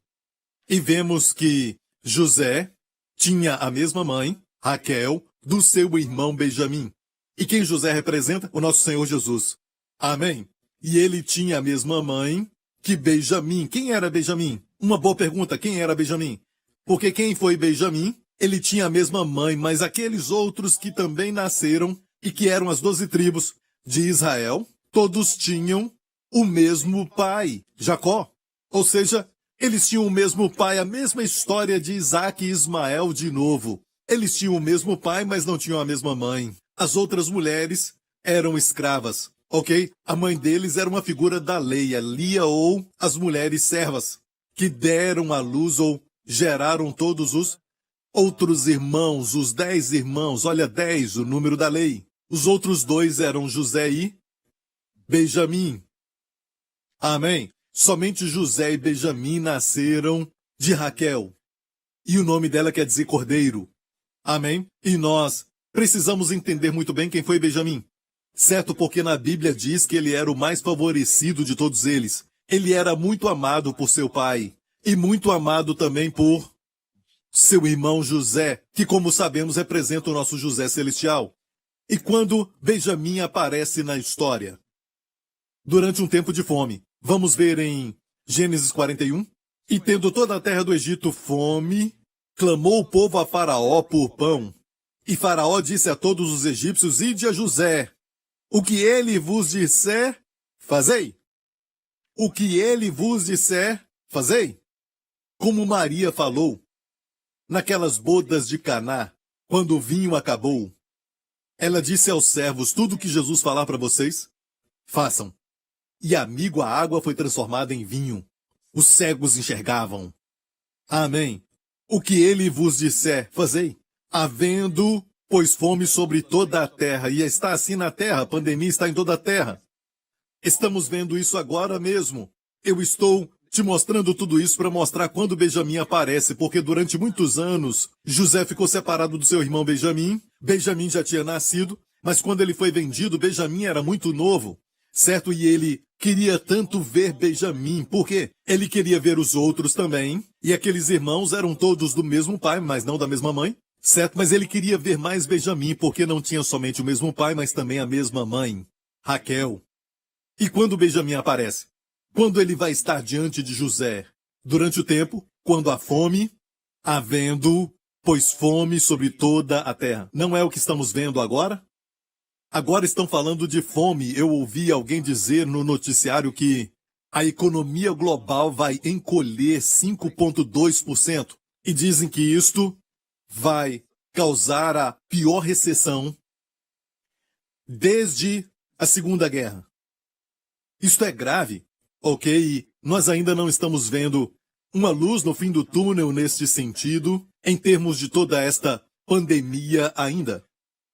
E vemos que José tinha a mesma mãe, Raquel, do seu irmão Benjamim. E quem José representa? O nosso Senhor Jesus. Amém? E ele tinha a mesma mãe que Benjamim. Quem era Benjamim? Uma boa pergunta, quem era Benjamim? Porque quem foi Benjamim? Ele tinha a mesma mãe, mas aqueles outros que também nasceram e que eram as 12 tribos de Israel, todos tinham o mesmo pai, Jacó. Ou seja, eles tinham o mesmo pai, a mesma história de Isaac e Ismael de novo. Eles tinham o mesmo pai, mas não tinham a mesma mãe. As outras mulheres eram escravas, ok? A mãe deles era uma figura da lei, a Lia ou as mulheres servas, que deram à luz ou geraram todos os outros irmãos, os 10 irmãos, olha 10, o número da lei. Os outros dois eram José e Benjamim. Amém? Somente José e Benjamim nasceram de Raquel. E o nome dela quer dizer cordeiro. Amém? E nós precisamos entender muito bem quem foi Benjamim. Certo? Porque na Bíblia diz que ele era o mais favorecido de todos eles. Ele era muito amado por seu pai. E muito amado também por seu irmão José, que como sabemos representa o nosso José celestial. E quando Benjamim aparece na história? Durante um tempo de fome. Vamos ver em Gênesis 41. E tendo toda a terra do Egito fome, clamou o povo a Faraó por pão. E Faraó disse a todos os egípcios: Ide a José. O que ele vos disser, fazei. O que ele vos disser, fazei. Como Maria falou naquelas bodas de Caná, quando o vinho acabou. Ela disse aos servos: tudo que Jesus falar para vocês, façam. E amigo, a água foi transformada em vinho. Os cegos enxergavam. Amém. O que ele vos disser, fazei. Havendo, pois, fome sobre toda a terra, e está assim na terra, a pandemia está em toda a terra. Estamos vendo isso agora mesmo. Eu estou te mostrando tudo isso para mostrar quando Benjamim aparece, porque durante muitos anos, José ficou separado do seu irmão Benjamim. Benjamim já tinha nascido, mas quando ele foi vendido, Benjamim era muito novo, certo? E ele queria tanto ver Benjamim, porque ele queria ver os outros também. E aqueles irmãos eram todos do mesmo pai, mas não da mesma mãe, certo? Mas ele queria ver mais Benjamim, porque não tinha somente o mesmo pai, mas também a mesma mãe, Raquel. E quando Benjamim aparece? Quando ele vai estar diante de José? Durante o tempo, quando há fome, havendo, pois, fome sobre toda a terra. Não é o que estamos vendo agora? Agora estão falando de fome. Eu ouvi alguém dizer no noticiário que a economia global vai encolher 5,2%. E dizem que isto vai causar a pior recessão desde a Segunda Guerra. Isto é grave, ok? E nós ainda não estamos vendo uma luz no fim do túnel neste sentido, em termos de toda esta pandemia ainda,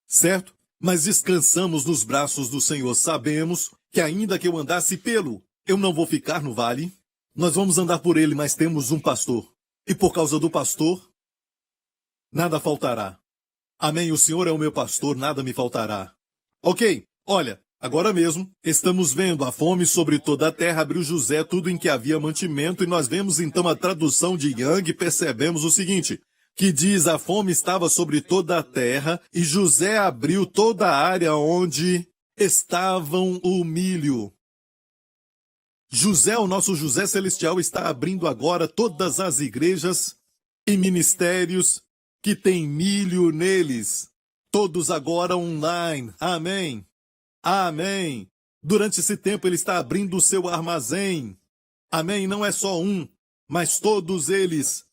certo? Mas descansamos nos braços do Senhor. Sabemos que ainda que eu andasse eu não vou ficar no vale. Nós vamos andar por ele, mas temos um pastor. E por causa do pastor, nada faltará. Amém? O Senhor é o meu pastor, nada me faltará. Ok, olha, agora mesmo, estamos vendo a fome sobre toda a terra, abriu José tudo em que havia mantimento, e nós vemos então a tradução de Young e percebemos o seguinte, que diz a fome estava sobre toda a terra, e José abriu toda a área onde estavam o milho. José, o nosso José Celestial, está abrindo agora todas as igrejas e ministérios que têm milho neles. Todos agora online. Amém. Amém. Durante esse tempo ele está abrindo o seu armazém. Amém. Não é só um, mas todos eles.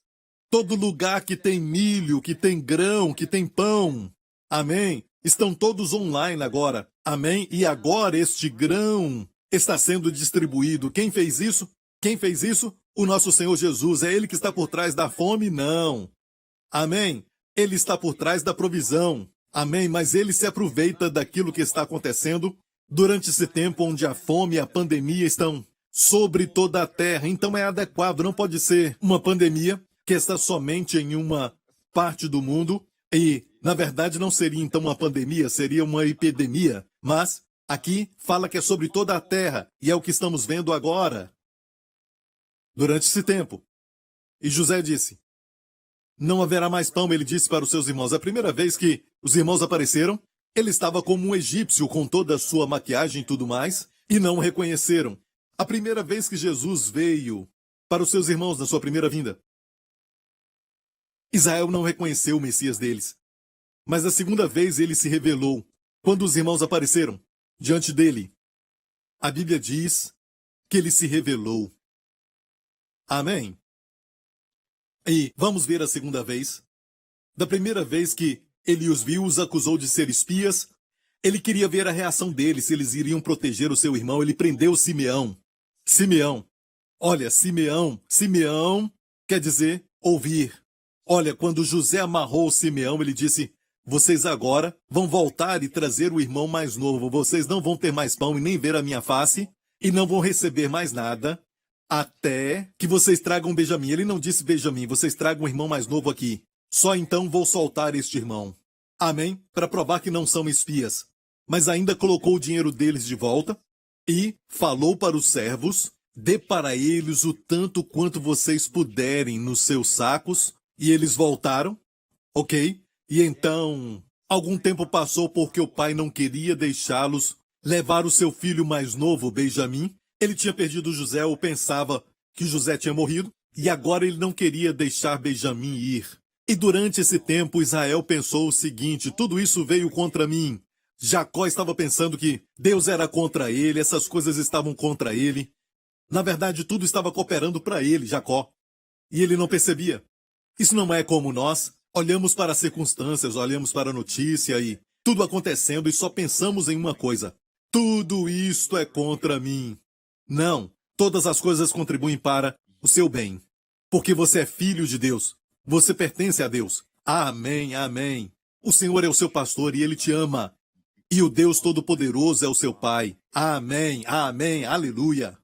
Todo lugar que tem milho, que tem grão, que tem pão. Amém. Estão todos online agora. Amém. E agora este grão está sendo distribuído. Quem fez isso? Quem fez isso? O nosso Senhor Jesus. É Ele que está por trás da fome? Não. Amém. Ele está por trás da provisão. Amém. Mas Ele se aproveita daquilo que está acontecendo durante esse tempo onde a fome e a pandemia estão sobre toda a terra. Então é adequado. Não pode ser uma pandemia que está somente em uma parte do mundo e, na verdade, não seria então uma pandemia, seria uma epidemia. Mas aqui fala que é sobre toda a terra, e é o que estamos vendo agora, durante esse tempo. E José disse, não haverá mais pão, ele disse para os seus irmãos. A primeira vez que os irmãos apareceram, ele estava como um egípcio, com toda a sua maquiagem e tudo mais, e não o reconheceram. A primeira vez que Jesus veio para os seus irmãos na sua primeira vinda, Israel não reconheceu o Messias deles. Mas a segunda vez ele se revelou, quando os irmãos apareceram diante dele. A Bíblia diz que ele se revelou. Amém? E vamos ver a segunda vez. Da primeira vez que ele os viu, os acusou de ser espias, ele queria ver a reação deles, se eles iriam proteger o seu irmão. Ele prendeu Simeão. Simeão. Olha, Simeão quer dizer ouvir. Olha, quando José amarrou Simeão, ele disse, vocês agora vão voltar e trazer o irmão mais novo. Vocês não vão ter mais pão e nem ver a minha face, e não vão receber mais nada, até que vocês tragam Benjamim. Ele não disse Benjamim, vocês tragam um irmão mais novo aqui. Só então vou soltar este irmão. Amém? Para provar que não são espias. Mas ainda colocou o dinheiro deles de volta e falou para os servos, dê para eles o tanto quanto vocês puderem nos seus sacos. E eles voltaram, ok? E então, algum tempo passou porque o pai não queria deixá-los levar o seu filho mais novo, Benjamim. Ele tinha perdido José ou pensava que José tinha morrido, e agora ele não queria deixar Benjamim ir. E durante esse tempo, Israel pensou o seguinte, tudo isso veio contra mim. Jacó estava pensando que Deus era contra ele, essas coisas estavam contra ele. Na verdade, tudo estava cooperando para ele, Jacó. E ele não percebia. Isso não é como nós, olhamos para as circunstâncias, olhamos para a notícia e tudo acontecendo e só pensamos em uma coisa. Tudo isto é contra mim. Não, todas as coisas contribuem para o seu bem. porque você é filho de Deus. Você pertence a Deus. Amém, amém. O Senhor é o seu pastor e Ele te ama. E o Deus Todo-Poderoso é o seu Pai. Amém, amém, aleluia.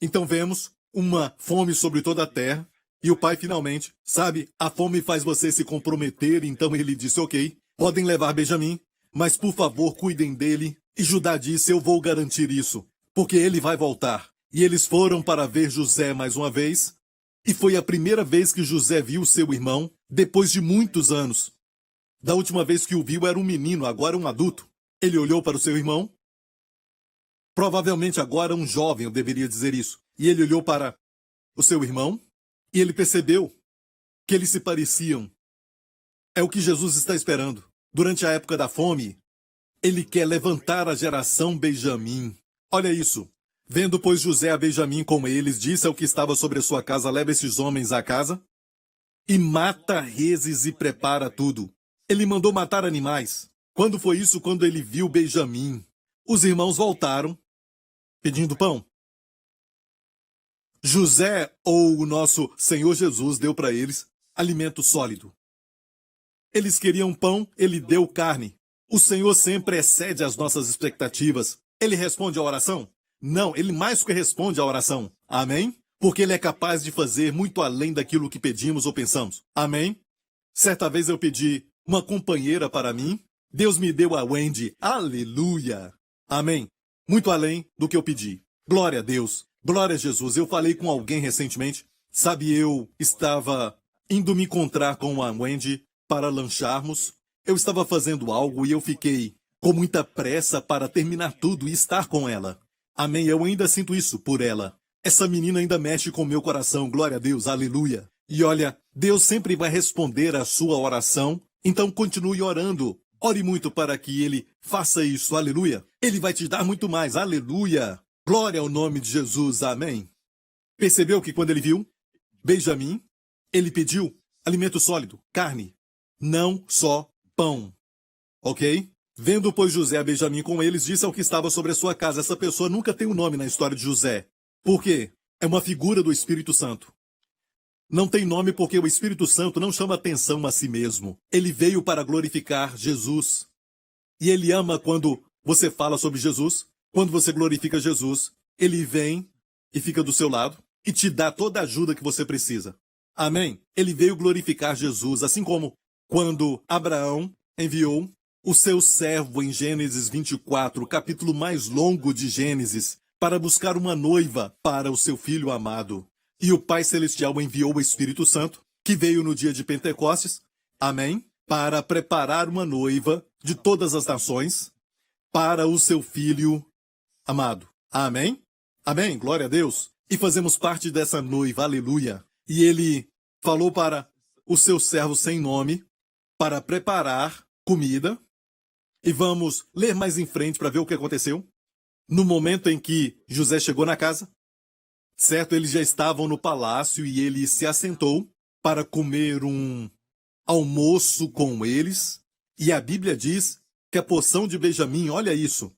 Então vemos uma fome sobre toda a terra. E o pai finalmente, sabe, a fome faz você se comprometer. Então ele disse, ok, podem levar Benjamim, mas por favor cuidem dele. E Judá disse, eu vou garantir isso, porque ele vai voltar. E eles foram para ver José mais uma vez. E foi a primeira vez que José viu seu irmão, depois de muitos anos. Da última vez que o viu era um menino, agora um adulto. Ele olhou para o seu irmão. Provavelmente agora um jovem, eu deveria dizer isso. E ele olhou para o seu irmão e ele percebeu que eles se pareciam. É o que Jesus está esperando. Durante a época da fome, ele quer levantar a geração Benjamim. Olha isso. Vendo, pois, José a Benjamim com eles, disse ao que estava sobre a sua casa, leva esses homens à casa e mata reses e prepara tudo. Ele mandou matar animais. Quando foi isso? Quando ele viu Benjamim. Os irmãos voltaram, pedindo pão. José, ou o nosso Senhor Jesus, deu para eles alimento sólido. Eles queriam pão, ele deu carne. O Senhor sempre excede as nossas expectativas. Ele responde à oração? Não, ele mais que responde à oração. Amém? Porque ele é capaz de fazer muito além daquilo que pedimos ou pensamos. Amém? Certa vez eu pedi uma companheira para mim. Deus me deu a Wendy. Aleluia! Amém? Muito além do que eu pedi. Glória a Deus. Glória a Jesus. Eu falei com alguém recentemente. Sabe, eu estava indo me encontrar com a Wendy para lancharmos. Eu estava fazendo algo e eu fiquei com muita pressa para terminar tudo e estar com ela. Amém? Eu ainda sinto isso por ela. Essa menina ainda mexe com o meu coração. Glória a Deus. Aleluia. E olha, Deus sempre vai responder a sua oração. Então continue orando. Ore muito para que ele faça isso. Aleluia. Ele vai te dar muito mais. Aleluia. Glória ao nome de Jesus. Amém. Percebeu que quando ele viu Benjamim, ele pediu alimento sólido, carne, não só pão. Ok? Vendo, pois, José a Benjamim com eles, disse ao que estava sobre a sua casa. Essa pessoa nunca tem um nome na história de José. Por quê? É uma figura do Espírito Santo. Não tem nome porque o Espírito Santo não chama atenção a si mesmo. Ele veio para glorificar Jesus. E ele ama quando você fala sobre Jesus, quando você glorifica Jesus, ele vem e fica do seu lado e te dá toda a ajuda que você precisa. Amém? Ele veio glorificar Jesus, assim como quando Abraão enviou o seu servo em Gênesis 24, o capítulo mais longo de Gênesis, para buscar uma noiva para o seu filho amado. E o Pai Celestial enviou o Espírito Santo, que veio no dia de Pentecostes, amém, para preparar uma noiva de todas as nações para o seu filho amado. Amém? Amém, glória a Deus. E fazemos parte dessa noiva, aleluia. E ele falou para o seu servo sem nome para preparar comida. E vamos ler mais em frente para ver o que aconteceu. No momento em que José chegou na casa, certo, eles já estavam no palácio e ele se assentou para comer um almoço com eles. E a Bíblia diz que a porção de Benjamim, olha isso.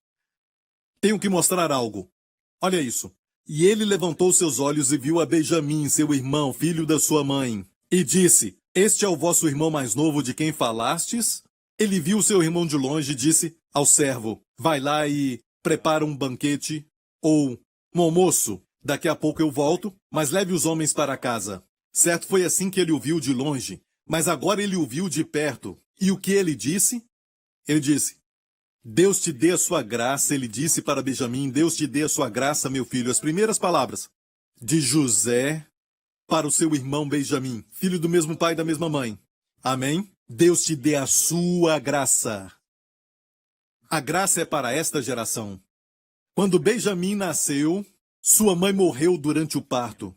Tenho que mostrar algo. Olha isso. E ele levantou seus olhos e viu a Benjamim, seu irmão, filho da sua mãe, e disse, este é o vosso irmão mais novo de quem falastes? Ele viu seu irmão de longe e disse ao servo, vai lá e prepara um banquete ou um almoço. Daqui a pouco eu volto, mas leve os homens para casa. Certo, foi assim que ele o viu de longe, mas agora ele o viu de perto. E o que ele disse? Ele disse, Deus te dê a sua graça. Ele disse para Benjamim, Deus te dê a sua graça, meu filho. As primeiras palavras de José para o seu irmão Benjamim, filho do mesmo pai e da mesma mãe. Amém? Deus te dê a sua graça. A graça é para esta geração. Quando Benjamim nasceu, sua mãe morreu durante o parto.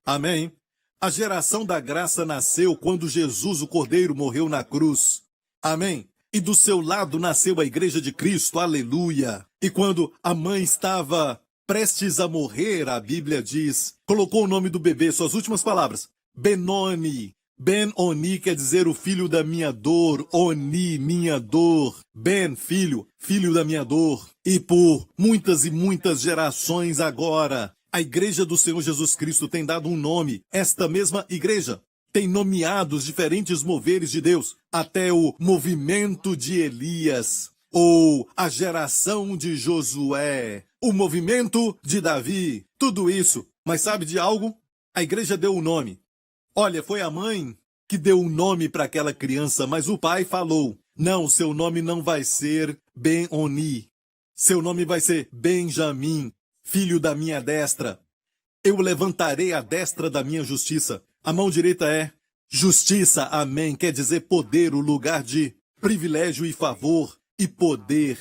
Amém? A geração da graça nasceu quando Jesus, o Cordeiro, morreu na cruz. Amém? E do seu lado nasceu a Igreja de Cristo. Aleluia! E quando a mãe estava prestes a morrer, a Bíblia diz, colocou o nome do bebê, suas últimas palavras, Benoni. Ben-Oni quer dizer o filho da minha dor, Oni, minha dor. Ben, filho, filho da minha dor. E por muitas e muitas gerações agora, A igreja do Senhor Jesus Cristo tem dado um nome. Esta mesma igreja tem nomeado os diferentes moveres de Deus, até o movimento de Elias, ou a geração de Josué, o movimento de Davi, tudo isso. Mas sabe de algo? A igreja deu um nome. Olha, foi a mãe que deu um nome para aquela criança, mas o pai falou, não, seu nome não vai ser Ben-Oni, seu nome vai ser Benjamim, filho da minha destra. Eu levantarei a destra da minha justiça. A mão direita é justiça, amém, quer dizer poder, o lugar de privilégio e favor e poder.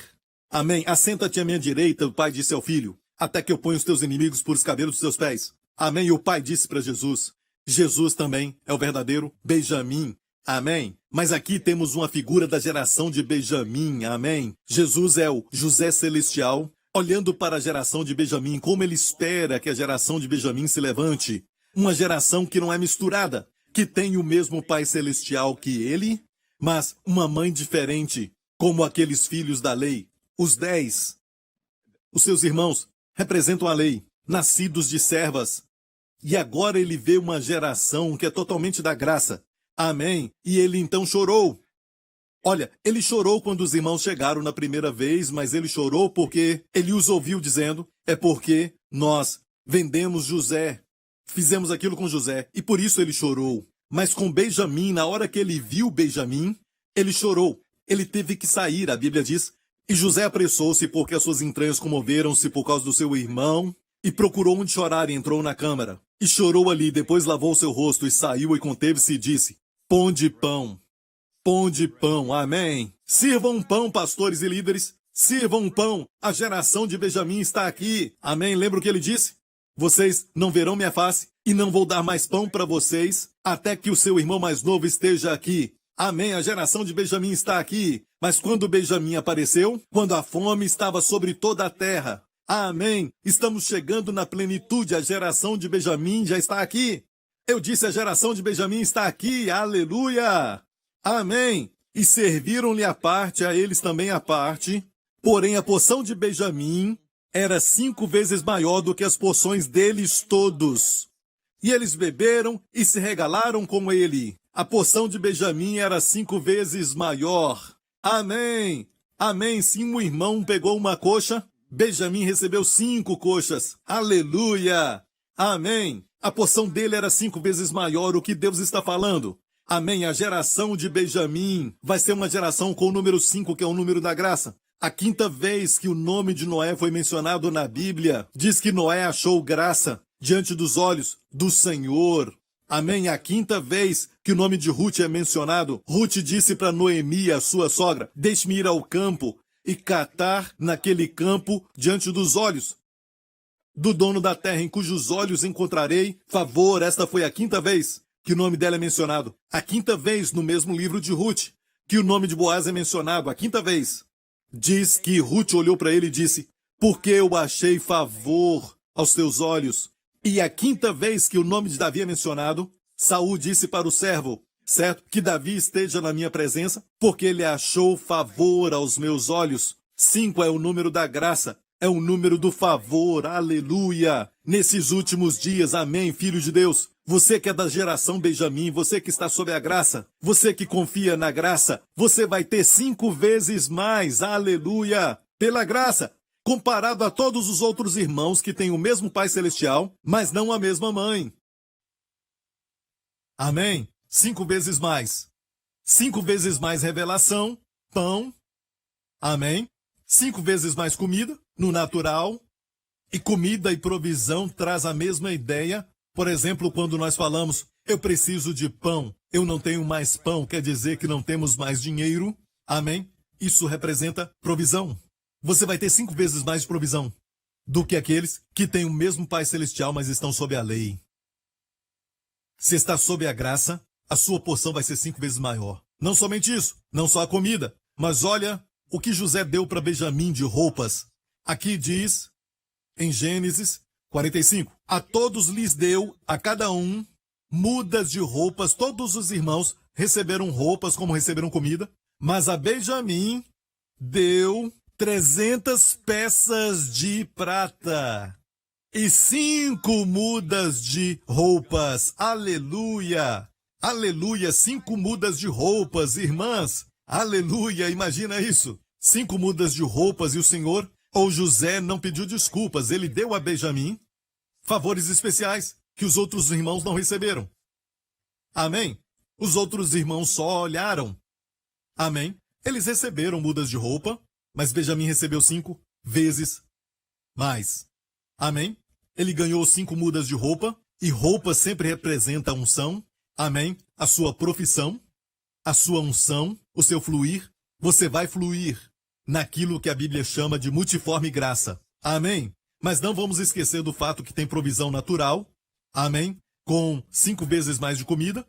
Amém. Assenta-te à minha direita, o pai disse ao filho, até que eu ponha os teus inimigos por os cabelos dos teus pés. Amém. E o pai disse para Jesus. Jesus também é o verdadeiro Benjamim. Amém. Mas aqui temos uma figura da geração de Benjamim. Amém. Jesus é o José Celestial, olhando para a geração de Benjamim, como ele espera que a geração de Benjamim se levante. Uma geração que não é misturada, que tem o mesmo pai celestial que ele, mas uma mãe diferente, como aqueles filhos da lei. Os 10, os seus irmãos, representam a lei, nascidos de servas. E agora ele vê uma geração que é totalmente da graça. Amém. E ele então chorou. Olha, ele chorou quando os irmãos chegaram na primeira vez, mas ele chorou porque ele os ouviu dizendo, é porque nós vendemos José, fizemos aquilo com José, e por isso ele chorou. Mas com Benjamim, na hora que ele viu Benjamim, ele chorou. Ele teve que sair, a Bíblia diz, e José apressou-se porque as suas entranhas comoveram-se por causa do seu irmão, e procurou onde chorar e entrou na câmara. E chorou ali, depois lavou seu rosto e saiu e conteve-se e disse, pão de pão, amém. Sirvam um pão, pastores e líderes, sirvam um pão, a geração de Benjamim está aqui, amém. Lembra o que ele disse? Vocês não verão minha face e não vou dar mais pão para vocês até que o seu irmão mais novo esteja aqui. Amém, a geração de Benjamim está aqui. Mas quando Benjamim apareceu, quando a fome estava sobre toda a terra, amém, estamos chegando na plenitude, a geração de Benjamim já está aqui. Eu disse, a geração de Benjamim está aqui, aleluia, amém. E serviram-lhe a parte, a eles também a parte, porém a porção de Benjamim era 5 vezes maior do que as porções deles todos. E eles beberam e se regalaram com ele. A porção de Benjamim era 5 vezes maior. Amém. Amém. Se um irmão pegou uma coxa, Benjamim recebeu 5 coxas. Aleluia. Amém. A porção dele era 5 vezes maior. O que Deus está falando? Amém. A geração de Benjamim vai ser uma geração com o número 5, que é o número da graça. A 5ª vez que o nome de Noé foi mencionado na Bíblia, diz que Noé achou graça diante dos olhos do Senhor. Amém. A 5ª vez que o nome de Ruth é mencionado, Ruth disse para Noemi, a sua sogra, deixe-me ir ao campo e catar naquele campo diante dos olhos do dono da terra, em cujos olhos encontrarei favor. Esta foi a 5ª vez que o nome dela é mencionado. A 5ª vez no mesmo livro de Ruth que o nome de Boaz é mencionado. A 5ª vez. Diz que Ruth olhou para ele e disse, porque eu achei favor aos teus olhos. E a 5ª vez que o nome de Davi é mencionado, Saul disse para o servo, certo? Que Davi esteja na minha presença, porque ele achou favor aos meus olhos. 5 é o número da graça, é o número do favor, aleluia. Nesses últimos dias, amém, filho de Deus. Você que é da geração Benjamim, você que está sob a graça, você que confia na graça, você vai ter 5 vezes mais, aleluia, pela graça, comparado a todos os outros irmãos que têm o mesmo Pai Celestial, mas não a mesma mãe. Amém? 5 vezes mais. 5 vezes mais revelação, pão, amém? 5 vezes mais comida, no natural, e comida e provisão traz a mesma ideia. Por exemplo, quando nós falamos, eu preciso de pão, eu não tenho mais pão, quer dizer que não temos mais dinheiro. Amém? Isso representa provisão. Você vai ter 5 vezes mais de provisão do que aqueles que têm o mesmo Pai Celestial, mas estão sob a lei. Se está sob a graça, a sua porção vai ser 5 vezes maior. Não somente isso, não só a comida, mas olha o que José deu para Benjamim de roupas. Aqui diz, em Gênesis 45, a todos lhes deu, a cada um, mudas de roupas. Todos os irmãos receberam roupas como receberam comida, mas a Benjamim deu 300 peças de prata. e 5 mudas de roupas. Aleluia! Aleluia! 5 mudas de roupas, irmãs. Aleluia! Imagina isso. 5 mudas de roupas e o Senhor, ou José, não pediu desculpas. Ele deu a Benjamim favores especiais que os outros irmãos não receberam. Amém? Os outros irmãos só olharam. Amém? Eles receberam mudas de roupa, mas Benjamim recebeu 5 vezes mais. Amém? Ele ganhou 5 mudas de roupa, e roupa sempre representa a unção. Amém? A sua profissão, a sua unção, o seu fluir. Você vai fluir naquilo que a Bíblia chama de multiforme graça. Amém? Mas não vamos esquecer do fato que tem provisão natural. Amém? Com 5 vezes mais de comida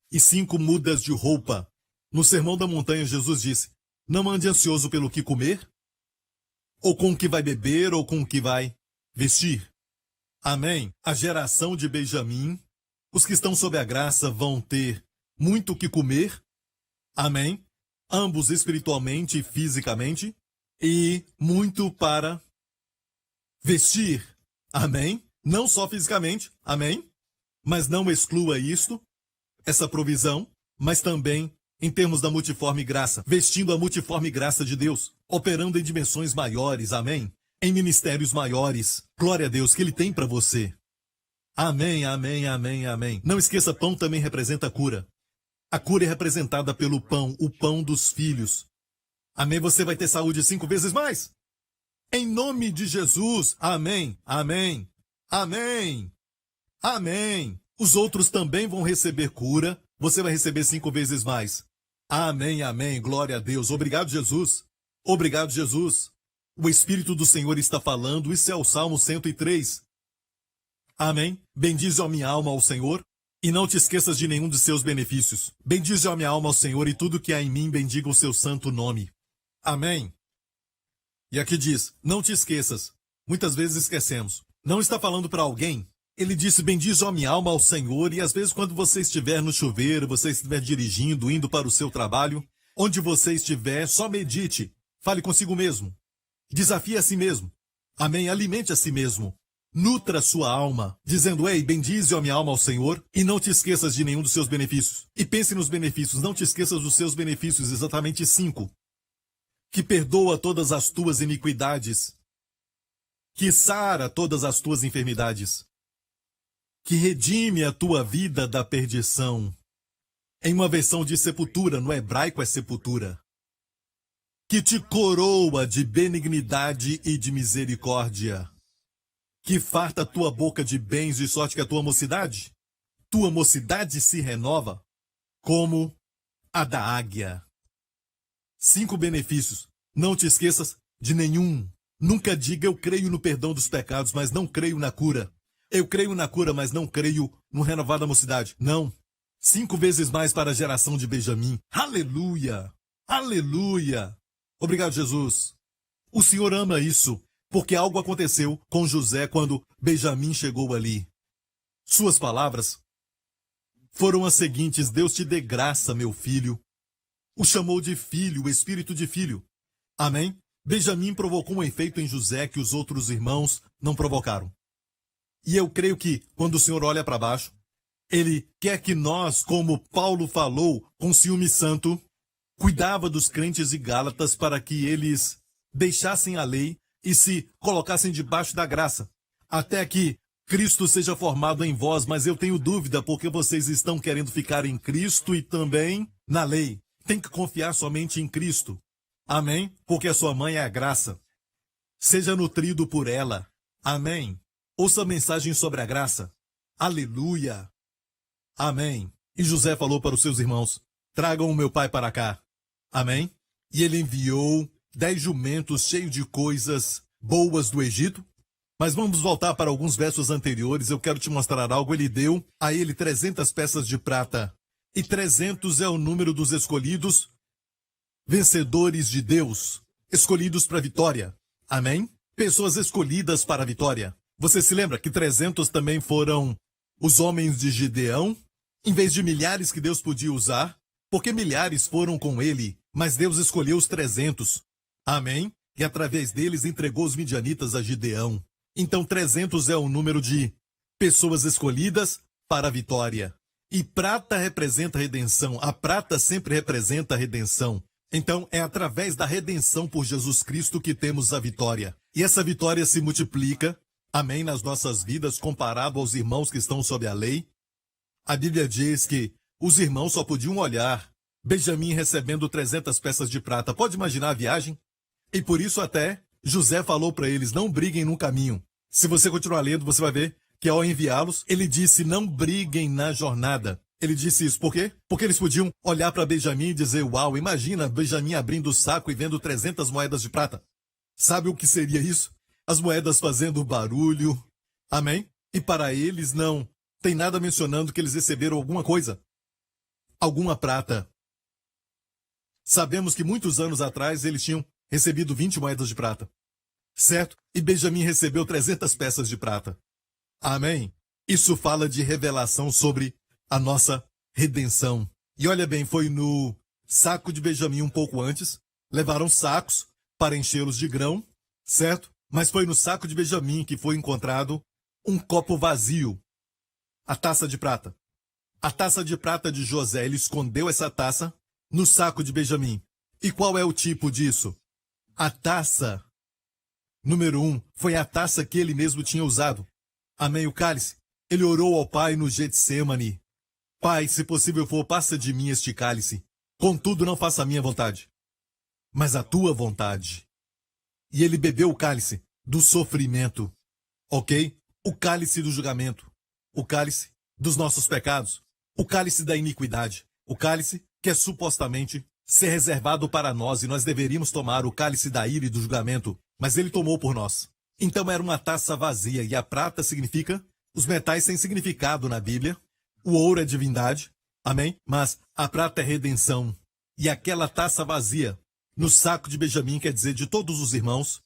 e 5 mudas de roupa. No Sermão da Montanha, Jesus disse: não ande ansioso pelo que comer, ou com o que vai beber, ou com o que vai vestir. Amém? A geração de Benjamim, os que estão sob a graça vão ter muito o que comer. Amém? Ambos espiritualmente e fisicamente, e muito para vestir. Amém? Não só fisicamente. Amém? Mas não exclua isto, essa provisão, mas também em termos da multiforme graça, vestindo a multiforme graça de Deus, operando em dimensões maiores, amém? Em ministérios maiores, glória a Deus, que Ele tem para você. Amém, amém, amém, amém. Não esqueça, pão também representa cura. A cura é representada pelo pão, o pão dos filhos. Amém, você vai ter saúde 5 vezes mais. Em nome de Jesus, amém, amém, amém, amém. Os outros também vão receber cura, você vai receber 5 vezes mais. Amém, amém, glória a Deus. Obrigado, Jesus. Obrigado, Jesus. O Espírito do Senhor está falando, isso é o Salmo 103. Amém. Bendize a minha alma ao Senhor, e não te esqueças de nenhum de seus benefícios. Bendize a minha alma ao Senhor, e tudo que há em mim bendiga o seu santo nome. Amém. E aqui diz, não te esqueças. Muitas vezes esquecemos. Não está falando para alguém. Ele disse, bendize a minha alma ao Senhor, e às vezes quando você estiver no chuveiro, você estiver dirigindo, indo para o seu trabalho, onde você estiver, só medite. Fale consigo mesmo. Desafie a si mesmo. Amém. Alimente a si mesmo. Nutra sua alma, dizendo, ei, bendize a minha alma ao Senhor, e não te esqueças de nenhum dos seus benefícios. E pense nos benefícios, não te esqueças dos seus benefícios, exatamente 5. Que perdoa todas as tuas iniquidades, que sara todas as tuas enfermidades, que redime a tua vida da perdição. Em uma versão de sepultura, no hebraico é sepultura. Que te coroa de benignidade e de misericórdia. Que farta a tua boca de bens, de sorte que a tua mocidade se renova como a da águia. 5 benefícios. Não te esqueças de nenhum. Nunca diga eu creio no perdão dos pecados, mas não creio na cura. Eu creio na cura, mas não creio no renovar da mocidade. Não. 5 vezes mais para a geração de Benjamim. Aleluia! Aleluia! Obrigado, Jesus. O Senhor ama isso, porque algo aconteceu com José quando Benjamim chegou ali. Suas palavras foram as seguintes: Deus te dê graça, meu filho. O chamou de filho, o espírito de filho. Amém? Benjamim provocou um efeito em José que os outros irmãos não provocaram. E eu creio que, quando o Senhor olha para baixo, Ele quer que nós, como Paulo falou, com ciúme santo, cuidava dos crentes de Gálatas para que eles deixassem a lei e se colocassem debaixo da graça, até que Cristo seja formado em vós, mas eu tenho dúvida porque vocês estão querendo ficar em Cristo e também na lei. Tem que confiar somente em Cristo. Amém? Porque a sua mãe é a graça. Seja nutrido por ela. Amém? Ouça a mensagem sobre a graça. Aleluia. Amém. E José falou para os seus irmãos, tragam o meu pai para cá. Amém? E ele enviou 10 jumentos cheios de coisas boas do Egito. Mas vamos voltar para alguns versos anteriores. Eu quero te mostrar algo. Ele deu a ele 300 peças de prata. E 300 é o número dos escolhidos, vencedores de Deus, escolhidos para a vitória. Amém? Pessoas escolhidas para a vitória. Você se lembra que 300 também foram os homens de Gideão, em vez de milhares que Deus podia usar, porque milhares foram com ele, mas Deus escolheu os 300. Amém? E através deles entregou os midianitas a Gideão. Então 300 é o número de pessoas escolhidas para a vitória. E prata representa a redenção. A prata sempre representa a redenção. Então é através da redenção por Jesus Cristo que temos a vitória. E essa vitória se multiplica, amém, nas nossas vidas, comparado aos irmãos que estão sob a lei. A Bíblia diz que os irmãos só podiam olhar Benjamim recebendo 300 peças de prata. Pode imaginar a viagem? E por isso até José falou para eles, não briguem no caminho. Se você continuar lendo, você vai ver que ao enviá-los, ele disse, não briguem na jornada. Ele disse isso, por quê? Porque eles podiam olhar para Benjamim e dizer, uau, imagina Benjamim abrindo o saco e vendo 300 moedas de prata. Sabe o que seria isso? As moedas fazendo barulho. Amém? E para eles não tem nada mencionando que eles receberam alguma coisa. Alguma prata. Sabemos que muitos anos atrás eles tinham recebido 20 moedas de prata. Certo? E Benjamim recebeu 300 peças de prata. Amém? Isso fala de revelação sobre a nossa redenção. E olha bem, foi no saco de Benjamim um pouco antes. Levaram sacos para enchê-los de grão, certo? Mas foi no saco de Benjamim que foi encontrado um copo vazio. A taça de prata. A taça de prata de José, ele escondeu essa taça no saco de Benjamim. E qual é o tipo disso? A taça, número 1, foi a taça que ele mesmo tinha usado. Amém, o cálice. Ele orou ao Pai no Getsemane. Pai, se possível for, passa de mim este cálice. Contudo, não faça a minha vontade, mas a tua vontade. E ele bebeu o cálice do sofrimento. Ok? O cálice do julgamento. O cálice dos nossos pecados. O cálice da iniquidade. O cálice que é supostamente ser reservado para nós e nós deveríamos tomar o cálice da ira e do julgamento. Mas ele tomou por nós. Então era uma taça vazia, e a prata significa os metais sem significado na Bíblia. O ouro é divindade, amém? Mas a prata é redenção. E aquela taça vazia, no saco de Benjamim, quer dizer de todos os irmãos,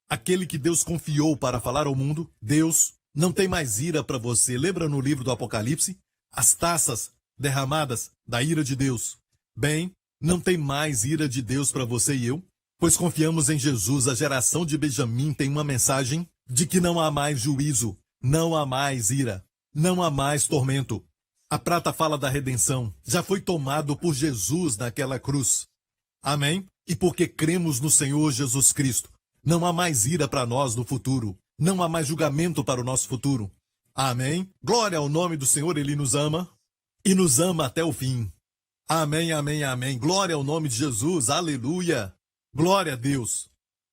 aquele que Deus confiou para falar ao mundo, Deus não tem mais ira para você. Lembra no livro do Apocalipse? As taças derramadas da ira de Deus. Bem, não tem mais ira de Deus para você e eu? Pois confiamos em Jesus. A geração de Benjamim tem uma mensagem de que não há mais juízo, não há mais ira, não há mais tormento. A prata fala da redenção. Já foi tomado por Jesus naquela cruz. Amém? E porque cremos no Senhor Jesus Cristo, não há mais ira para nós no futuro. Não há mais julgamento para o nosso futuro. Amém? Glória ao nome do Senhor, Ele nos ama e nos ama até o fim. Amém, amém, amém. Glória ao nome de Jesus. Aleluia. Glória a Deus.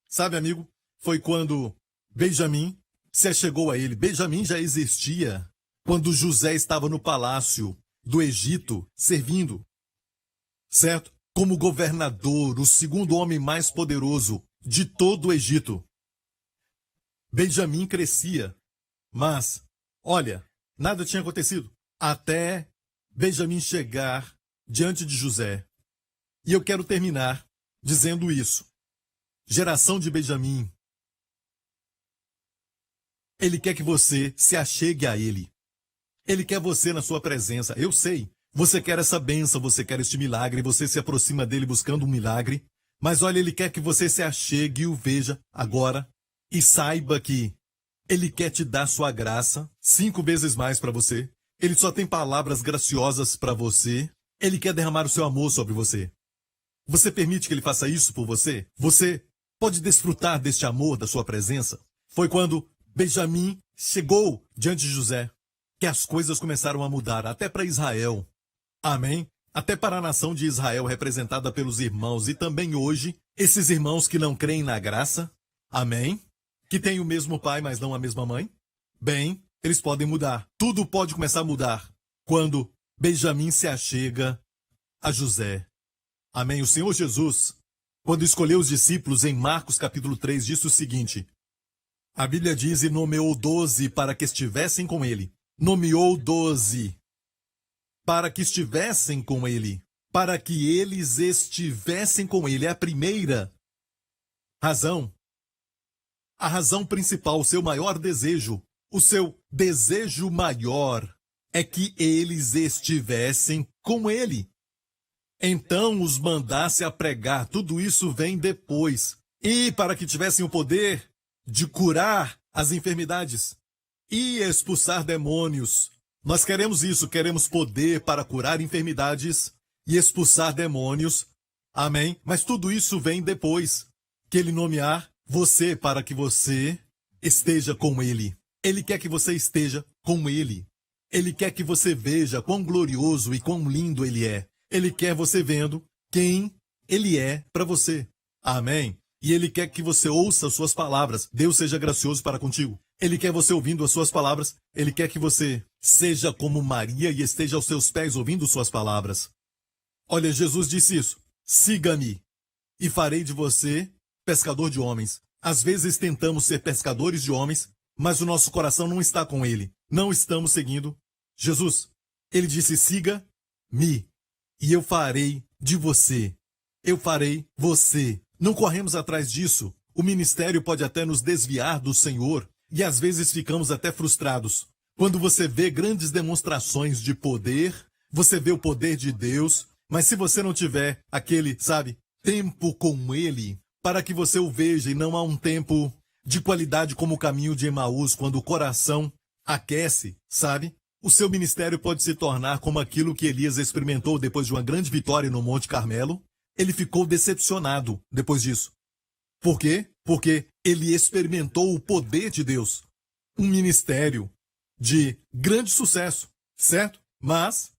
Sabe, amigo, foi quando Benjamim se achegou a ele. Benjamim já existia quando José estava no palácio do Egito, servindo, certo? Como governador, o segundo homem mais poderoso de todo o Egito. Benjamim crescia, mas, olha, nada tinha acontecido até Benjamim chegar diante de José. E eu quero terminar dizendo isso. Geração de Benjamim, ele quer que você se achegue a ele. Ele quer você na sua presença. Eu sei, você quer essa bênção, você quer este milagre, você se aproxima dele buscando um milagre. Mas olha, ele quer que você se achegue e o veja agora. E saiba que ele quer te dar sua graça 5 vezes mais para você. Ele só tem palavras graciosas para você. Ele quer derramar o seu amor sobre você. Você permite que ele faça isso por você? Você pode desfrutar deste amor, da sua presença? Foi quando Benjamim chegou diante de José que as coisas começaram a mudar, até para Israel. Amém? Até para a nação de Israel, representada pelos irmãos, e também hoje, esses irmãos que não creem na graça. Amém? Que têm o mesmo pai, mas não a mesma mãe. Bem, eles podem mudar. Tudo pode começar a mudar quando Benjamim se achega a José. Amém? O Senhor Jesus, quando escolheu os discípulos em Marcos capítulo 3, disse o seguinte. A Bíblia diz, e nomeou 12 para que estivessem com ele. Nomeou 12 para que estivessem com ele. Para que eles estivessem com ele. É a primeira razão. A razão principal, o seu maior desejo. O seu desejo maior é que eles estivessem com ele. Então os mandasse a pregar. Tudo isso vem depois. E para que tivessem o poder de curar as enfermidades e expulsar demônios. Nós queremos isso, queremos poder para curar enfermidades e expulsar demônios. Amém? Mas tudo isso vem depois que ele nomear você para que você esteja com ele. Ele quer que você esteja com ele. Ele quer que você veja quão glorioso e quão lindo ele é. Ele quer você vendo quem ele é para você. Amém? E ele quer que você ouça as suas palavras. Deus seja gracioso para contigo. Ele quer você ouvindo as suas palavras. Ele quer que você seja como Maria e esteja aos seus pés ouvindo suas palavras. Olha, Jesus disse isso. Siga-me e farei de você pescador de homens. Às vezes tentamos ser pescadores de homens, mas o nosso coração não está com ele. Não estamos seguindo Jesus. Ele disse, siga-me e eu farei de você. Eu farei você. Não corremos atrás disso. O ministério pode até nos desviar do Senhor e às vezes ficamos até frustrados. Quando você vê grandes demonstrações de poder, você vê o poder de Deus, mas se você não tiver aquele, tempo com ele, para que você o veja e não há um tempo de qualidade como o caminho de Emaús, quando o coração aquece, o seu ministério pode se tornar como aquilo que Elias experimentou depois de uma grande vitória no Monte Carmelo. Ele ficou decepcionado depois disso. Por quê? Porque ele experimentou o poder de Deus. Um ministério de grande sucesso, certo? Mas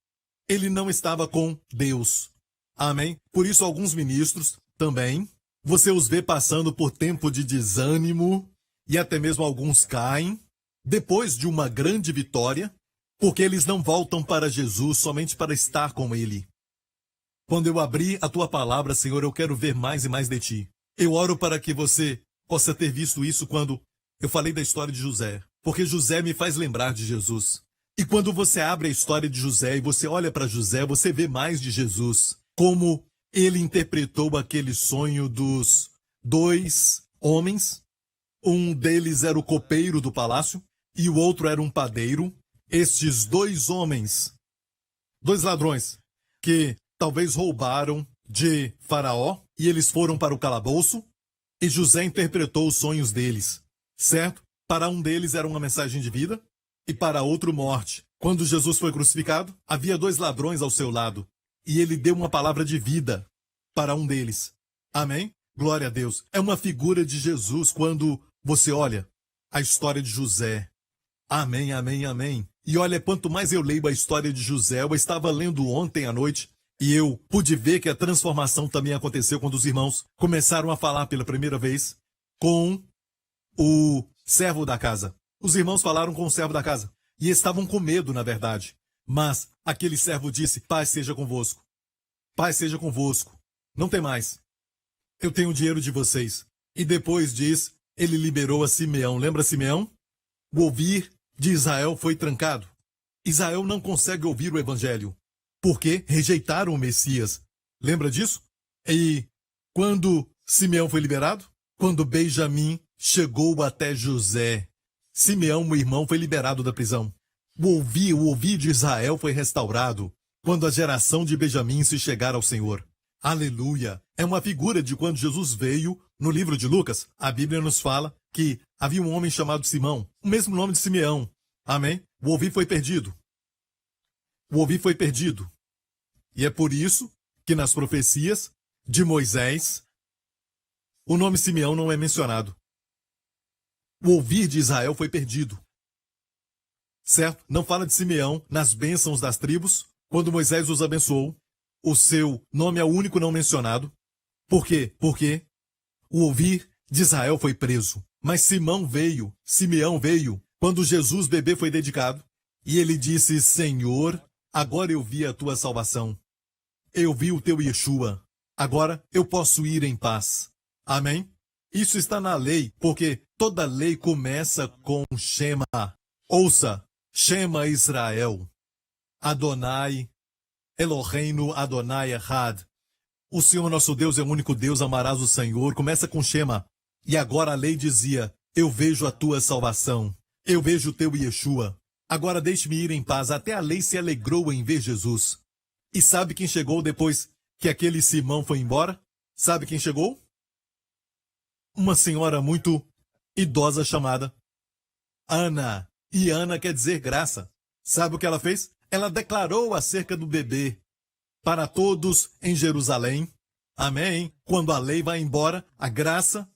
ele não estava com Deus. Amém? Por isso, alguns ministros também, você os vê passando por tempo de desânimo e até mesmo alguns caem depois de uma grande vitória, porque eles não voltam para Jesus somente para estar com ele. Quando eu abrir a tua palavra, Senhor, eu quero ver mais e mais de ti. Eu oro para que você possa ter visto isso quando eu falei da história de José, porque José me faz lembrar de Jesus. E quando você abre a história de José e você olha para José, você vê mais de Jesus. Como ele interpretou aquele sonho dos 2 homens. Um deles era o copeiro do palácio e o outro era um padeiro. Estes 2 homens, 2 ladrões, que talvez roubaram de Faraó e eles foram para o calabouço. E José interpretou os sonhos deles, certo? Para um deles era uma mensagem de vida e para outro morte. Quando Jesus foi crucificado, havia 2 ladrões ao seu lado e ele deu uma palavra de vida para um deles. Amém? Glória a Deus. É uma figura de Jesus quando você olha a história de José. Amém, amém, amém. E olha, quanto mais eu leio a história de José, eu estava lendo ontem à noite e eu pude ver que a transformação também aconteceu quando os irmãos começaram a falar pela primeira vez com o servo da casa. Os irmãos falaram com o servo da casa e estavam com medo, na verdade. Mas aquele servo disse, paz seja convosco. Paz seja convosco. Não tem mais. Eu tenho o dinheiro de vocês. E depois diz, ele liberou a Simeão. Lembra Simeão? O ouvir de Israel foi trancado. Israel não consegue ouvir o evangelho, porque rejeitaram o Messias. Lembra disso? E quando Simeão foi liberado? Quando Benjamim chegou até José. Simeão, o irmão, foi liberado da prisão. O ouvir de Israel foi restaurado quando a geração de Benjamim se chegar ao Senhor. Aleluia! É uma figura de quando Jesus veio. No livro de Lucas, a Bíblia nos fala que havia um homem chamado Simão, o mesmo nome de Simeão. Amém? O ouvir foi perdido. O ouvir foi perdido. E é por isso que nas profecias de Moisés, o nome Simeão não é mencionado. O ouvir de Israel foi perdido. Certo? Não fala de Simeão nas bênçãos das tribos. Quando Moisés os abençoou, o seu nome é o único não mencionado. Por quê? Porque o ouvir de Israel foi preso. Mas Simeão veio, quando Jesus bebê foi dedicado. E ele disse, Senhor, agora eu vi a tua salvação. Eu vi o teu Yeshua. Agora eu posso ir em paz. Amém? Isso está na lei, porque toda lei começa com Shema. Ouça, Shema Israel. Adonai, Eloheinu Adonai Echad. O Senhor nosso Deus é o único Deus, amarás o Senhor. Começa com Shema. E agora a lei dizia, eu vejo a tua salvação. Eu vejo o teu Yeshua. Agora deixe-me ir em paz. Até a lei se alegrou em ver Jesus. E sabe quem chegou depois que aquele Simão foi embora? Sabe quem chegou? Uma senhora muito idosa chamada Ana. E Ana quer dizer graça. Sabe o que ela fez? Ela declarou acerca do bebê para todos em Jerusalém. Amém? Quando a lei vai embora, a graça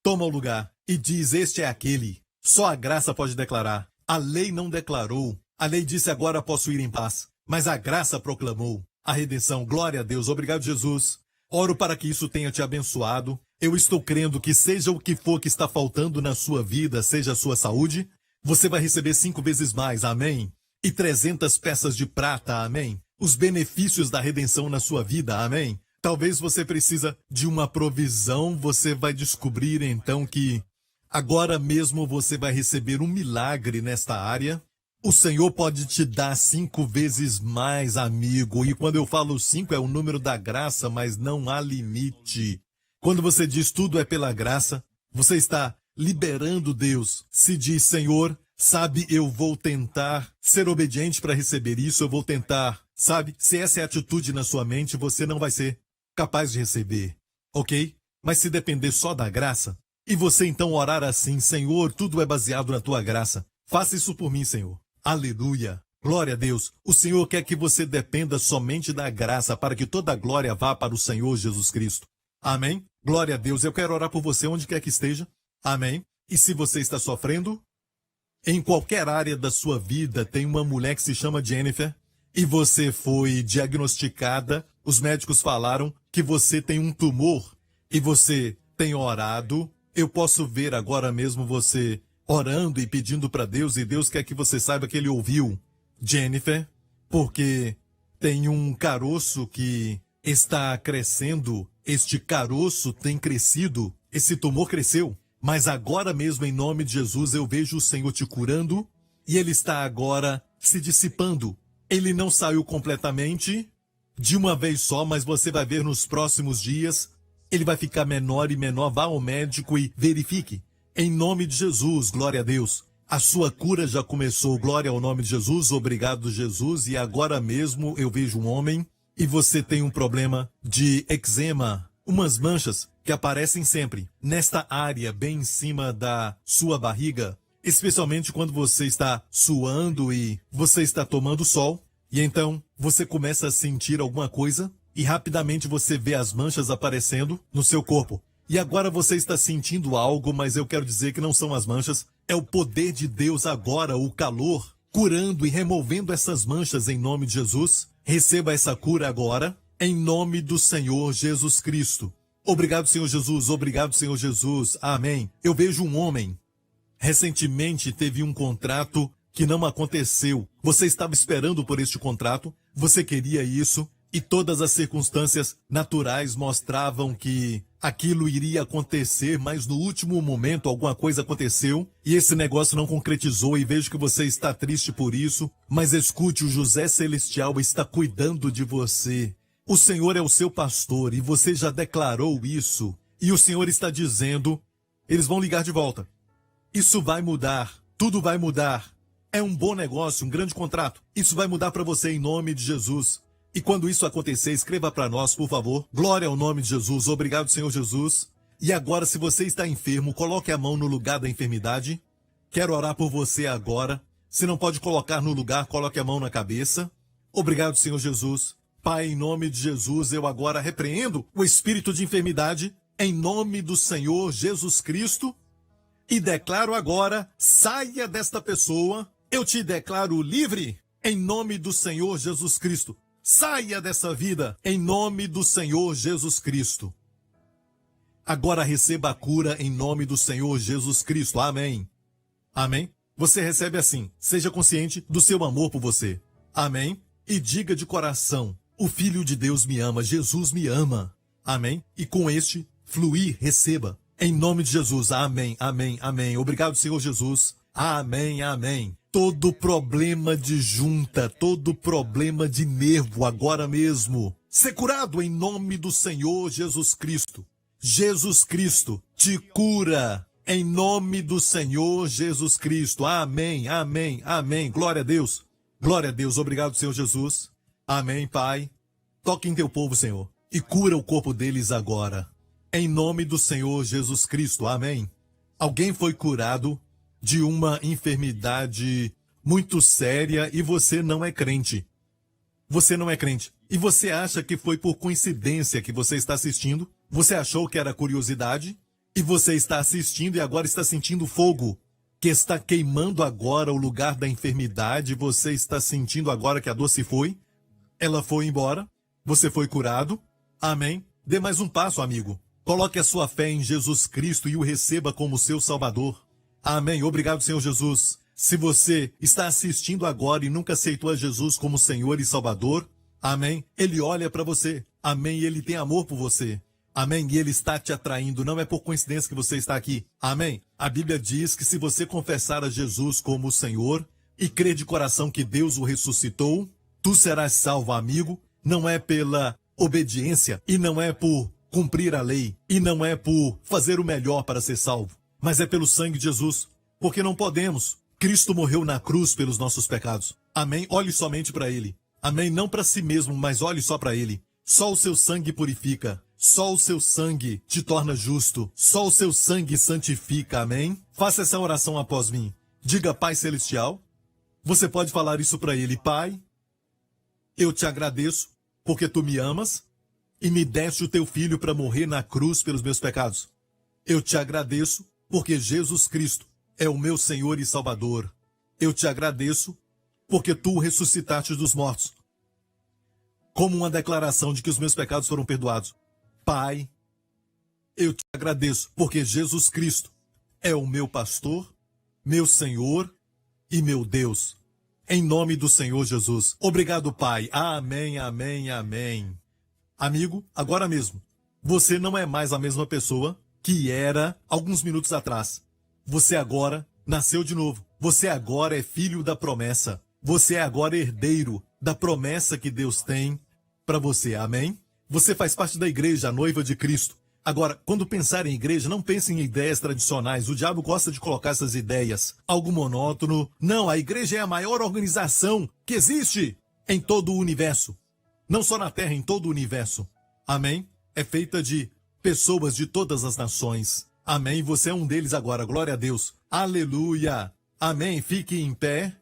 toma o lugar e diz: este é aquele. Só a graça pode declarar. A lei não declarou. A lei disse: agora posso ir em paz. Mas a graça proclamou a redenção. Glória a Deus. Obrigado, Jesus. Oro para que isso tenha te abençoado. Eu estou crendo que seja o que for que está faltando na sua vida, seja a sua saúde, você vai receber 5 vezes mais. Amém? E 300 peças de prata. Amém? Os benefícios da redenção na sua vida. Amém? Talvez você precisa de uma provisão. Você vai descobrir então que agora mesmo você vai receber um milagre nesta área. O Senhor pode te dar 5 vezes mais, amigo. E quando eu falo 5 é o número da graça, mas não há limite. Quando você diz tudo é pela graça, você está liberando Deus. Se diz: Senhor, sabe, eu vou tentar ser obediente para receber isso, eu vou tentar, sabe? Se essa é a atitude na sua mente, você não vai ser capaz de receber, ok? Mas se depender só da graça, e você então orar assim: Senhor, tudo é baseado na tua graça, faça isso por mim, Senhor. Aleluia. Glória a Deus. O Senhor quer que você dependa somente da graça para que toda a glória vá para o Senhor Jesus Cristo. Amém? Glória a Deus. Eu quero orar por você onde quer que esteja. Amém? E se você está sofrendo, em qualquer área da sua vida, tem uma mulher que se chama Jennifer e você foi diagnosticada, os médicos falaram que você tem um tumor e você tem orado. Eu posso ver agora mesmo você orando e pedindo para Deus, e Deus quer que você saiba que Ele ouviu Jennifer, porque tem um caroço que está crescendo. Este caroço tem crescido, esse tumor cresceu, mas agora mesmo, em nome de Jesus, eu vejo o Senhor te curando e ele está agora se dissipando. Ele não saiu completamente de uma vez só, mas você vai ver nos próximos dias, ele vai ficar menor e menor. Vá ao médico e verifique. Em nome de Jesus, glória a Deus. A sua cura já começou, glória ao nome de Jesus. Obrigado, Jesus. E agora mesmo eu vejo um homem e você tem um problema de eczema, umas manchas que aparecem sempre nesta área bem em cima da sua barriga, especialmente quando você está suando e você está tomando sol, e então você começa a sentir alguma coisa e rapidamente você vê as manchas aparecendo no seu corpo. E agora você está sentindo algo, mas eu quero dizer que não são as manchas, é o poder de Deus agora, o calor, curando e removendo essas manchas em nome de Jesus. Receba essa cura agora, em nome do Senhor Jesus Cristo. Obrigado, Senhor Jesus. Obrigado, Senhor Jesus. Amém. Eu vejo um homem. Recentemente teve um contrato que não aconteceu. Você estava esperando por este contrato, você queria isso, e todas as circunstâncias naturais mostravam que aquilo iria acontecer, mas no último momento alguma coisa aconteceu e esse negócio não concretizou, e vejo que você está triste por isso. Mas escute, o José Celestial está cuidando de você. O Senhor é o seu pastor e você já declarou isso. E o Senhor está dizendo, eles vão ligar de volta. Isso vai mudar, tudo vai mudar. É um bom negócio, um grande contrato. Isso vai mudar para você em nome de Jesus. E quando isso acontecer, escreva para nós, por favor. Glória ao nome de Jesus. Obrigado, Senhor Jesus. E agora, se você está enfermo, coloque a mão no lugar da enfermidade. Quero orar por você agora. Se não pode colocar no lugar, coloque a mão na cabeça. Obrigado, Senhor Jesus. Pai, em nome de Jesus, eu agora repreendo o espírito de enfermidade, em nome do Senhor Jesus Cristo, e declaro agora: saia desta pessoa. Eu te declaro livre, em nome do Senhor Jesus Cristo. Saia dessa vida, em nome do Senhor Jesus Cristo. Agora receba a cura em nome do Senhor Jesus Cristo. Amém. Amém. Você recebe assim. Seja consciente do seu amor por você. Amém. E diga de coração: o Filho de Deus me ama, Jesus me ama. Amém. E com este fluir, receba. Em nome de Jesus. Amém, amém, amém. Obrigado, Senhor Jesus. Amém, amém. Todo problema de junta, todo problema de nervo agora mesmo, ser curado em nome do Senhor Jesus Cristo. Jesus Cristo te cura em nome do Senhor Jesus Cristo. Amém, amém, amém. Glória a Deus. Glória a Deus. Obrigado, Senhor Jesus. Amém, Pai. Toque em teu povo, Senhor, e cura o corpo deles agora. Em nome do Senhor Jesus Cristo. Amém. Alguém foi curado de uma enfermidade muito séria e você não é crente. Você não é crente. E você acha que foi por coincidência que você está assistindo? Você achou que era curiosidade? E você está assistindo e agora está sentindo fogo, que está queimando agora o lugar da enfermidade. Você está sentindo agora que a dor se foi? Ela foi embora? Você foi curado? Amém? Dê mais um passo, amigo. Coloque a sua fé em Jesus Cristo e o receba como seu Salvador. Amém. Obrigado, Senhor Jesus. Se você está assistindo agora e nunca aceitou a Jesus como Senhor e Salvador, amém, Ele olha para você. Amém. Ele tem amor por você. Amém. E Ele está te atraindo. Não é por coincidência que você está aqui. Amém. A Bíblia diz que se você confessar a Jesus como o Senhor e crer de coração que Deus o ressuscitou, tu serás salvo, amigo. Não é pela obediência e não é por cumprir a lei e não é por fazer o melhor para ser salvo, mas é pelo sangue de Jesus, porque não podemos. Cristo morreu na cruz pelos nossos pecados. Amém? Olhe somente para Ele. Amém? Não para si mesmo, mas olhe só para Ele. Só o seu sangue purifica. Só o seu sangue te torna justo. Só o seu sangue santifica. Amém? Faça essa oração após mim. Diga, Pai Celestial. Você pode falar isso para Ele. Pai, eu te agradeço porque Tu me amas e me deste o Teu Filho para morrer na cruz pelos meus pecados. Eu te agradeço porque Jesus Cristo é o meu Senhor e Salvador. Eu te agradeço porque Tu o ressuscitaste dos mortos, como uma declaração de que os meus pecados foram perdoados. Pai, eu te agradeço porque Jesus Cristo é o meu pastor, meu Senhor e meu Deus. Em nome do Senhor Jesus. Obrigado, Pai. Amém, amém, amém. Amigo, agora mesmo, você não é mais a mesma pessoa que era alguns minutos atrás. Você agora nasceu de novo. Você agora é filho da promessa. Você é agora herdeiro da promessa que Deus tem para você. Amém? Você faz parte da igreja, a noiva de Cristo. Agora, quando pensar em igreja, não pense em ideias tradicionais. O diabo gosta de colocar essas ideias. Algo monótono. Não, a igreja é a maior organização que existe em todo o universo. Não só na Terra, em todo o universo. Amém? É feita de pessoas de todas as nações. Amém? Você é um deles agora. Glória a Deus. Aleluia. Amém? Fique em pé.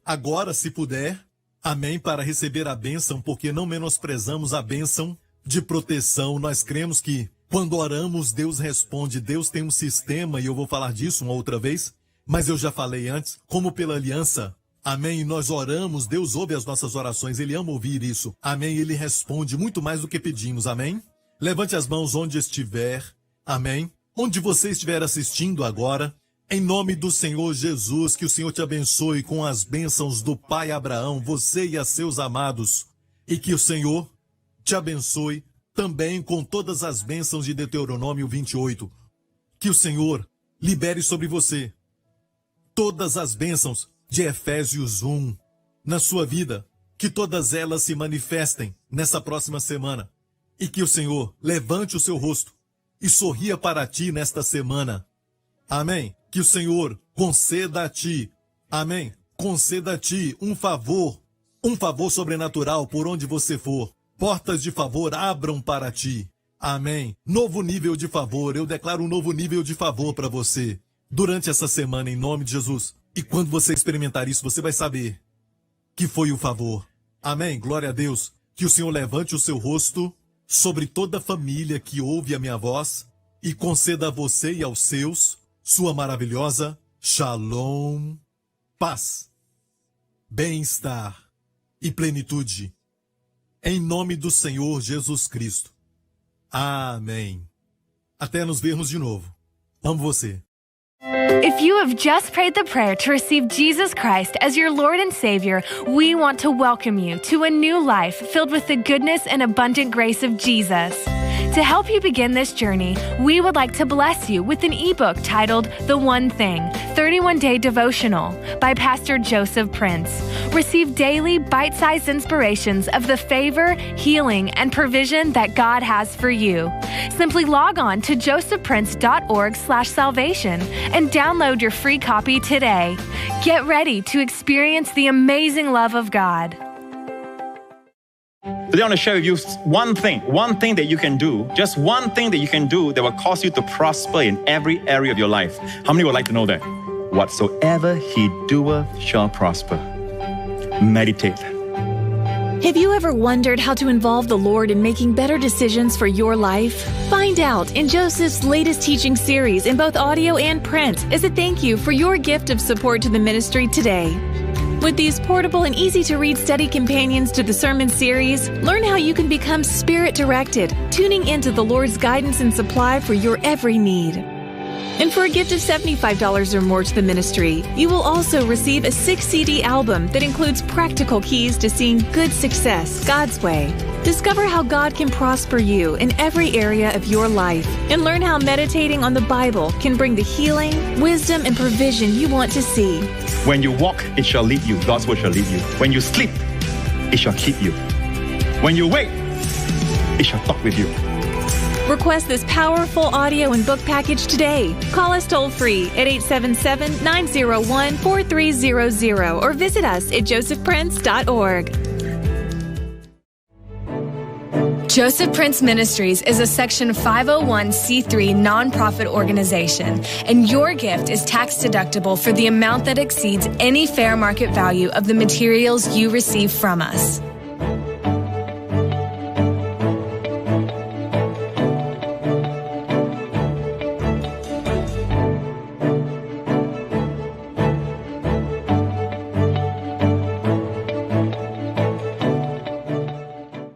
Agora, se puder. Amém? Para receber a bênção, porque não menosprezamos a bênção de proteção. Nós cremos que quando oramos, Deus responde. Deus tem um sistema, e eu vou falar disso uma outra vez, mas eu já falei antes, como pela aliança. Amém? Nós oramos, Deus ouve as nossas orações, Ele ama ouvir isso. Amém? Ele responde muito mais do que pedimos. Amém? Levante as mãos onde estiver. Amém? Onde você estiver assistindo agora, em nome do Senhor Jesus, que o Senhor te abençoe com as bênçãos do Pai Abraão, você e a seus amados, e que o Senhor te abençoe também com todas as bênçãos de Deuteronômio 28. Que o Senhor libere sobre você todas as bênçãos de Efésios 1 na sua vida. Que todas elas se manifestem nessa próxima semana. E que o Senhor levante o seu rosto e sorria para ti nesta semana. Amém. Que o Senhor conceda a ti, amém, conceda a ti um favor sobrenatural por onde você for. Portas de favor abram para ti. Amém. Novo nível de favor. Eu declaro um novo nível de favor para você durante essa semana, em nome de Jesus. E quando você experimentar isso, você vai saber que foi o favor. Amém. Glória a Deus. Que o Senhor levante o seu rosto sobre toda a família que ouve a minha voz e conceda a você e aos seus sua maravilhosa Shalom, paz, bem-estar e plenitude. Em nome do Senhor Jesus Cristo. Amém. Até nos vermos de novo. Amo você. If you have just prayed the prayer to receive Jesus Christ as your Lord and Savior, we want to welcome you to a new life filled with the goodness and abundant grace of Jesus. To help you begin this journey, we would like to bless you with an ebook titled The One Thing, 31-Day Devotional by Pastor Joseph Prince. Receive daily bite-sized inspirations of the favor, healing, and provision that God has for you. Simply log on to josephprince.org/salvation and download your free copy today. Get ready to experience the amazing love of God. Today I want to share with you one thing that you can do, just one thing that you can do that will cause you to prosper in every area of your life. How many would like to know that? whatsoever he doeth shall prosper. Meditate. Have you ever wondered how to involve the Lord in making better decisions for your life? Find out in Joseph's latest teaching series in both audio and print as a thank you for your gift of support to the ministry today. With these portable and easy-to-read study companions to the sermon series, learn how you can become Spirit-directed, tuning into the Lord's guidance and supply for your every need. And for a gift of $75 or more to the ministry, you will also receive a 6-CD album that includes practical keys to seeing good success God's way. Discover how God can prosper you in every area of your life, and learn how meditating on the Bible can bring the healing, wisdom, and provision you want to see. When you walk, it shall lead you. God's word shall lead you. When you sleep, it shall keep you. When you wake, it shall talk with you. Request this powerful audio and book package today. Call us toll-free at 877-901-4300 or visit us at josephprince.org. Joseph Prince Ministries is a Section 501c3 nonprofit organization, and your gift is tax deductible for the amount that exceeds any fair market value of the materials you receive from us.